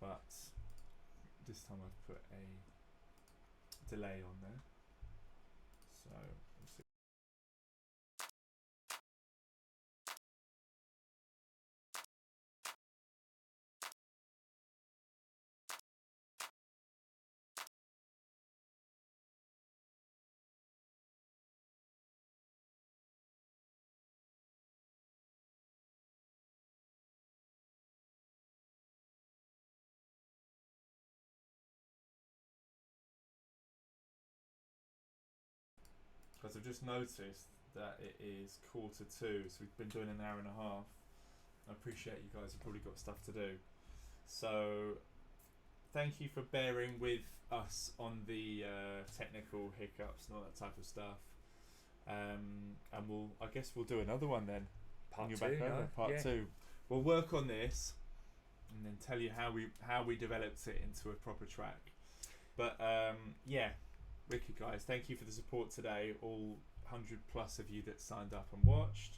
C: but this time I've put a delay on there. So let's see. Because I've just noticed that it is 1:45, so we've been doing an hour and a half. I appreciate you guys have probably got stuff to do. So thank you for bearing with us on the technical hiccups and all that type of stuff. And I guess we'll do another one then.
B: Part
C: You're
B: 2,
C: back over,
B: no?
C: part
B: Yeah.
C: 2. We'll work on this and then tell you how we developed it into a proper track. But yeah. Wicked, guys. Thank you for the support today. All 100+ of you that signed up and watched.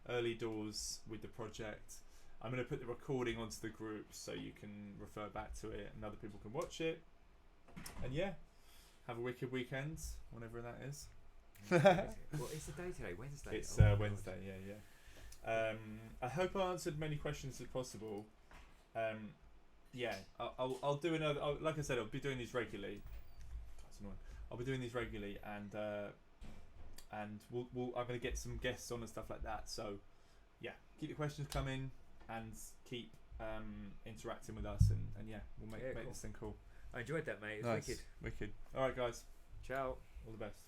C: Early doors with the project. I'm going to put the recording onto the group so you can refer back to it and other people can watch it. And yeah, have a wicked weekend, whenever that is.
B: What is the day today? Wednesday?
C: It's
B: Oh,
C: Wednesday, yeah. I hope I answered many questions as possible. Yeah, I'll do another. Like I said, I'll be doing these regularly. That's annoying. I'll be doing these regularly, and I'm going to get some guests on and stuff like that. So, yeah, keep the questions coming and keep interacting with us, and yeah, we'll make
B: cool.
C: this thing cool.
B: I enjoyed that, mate. It was
C: Nice.
B: wicked.
C: Wicked. All right, guys.
B: Ciao.
C: All the best.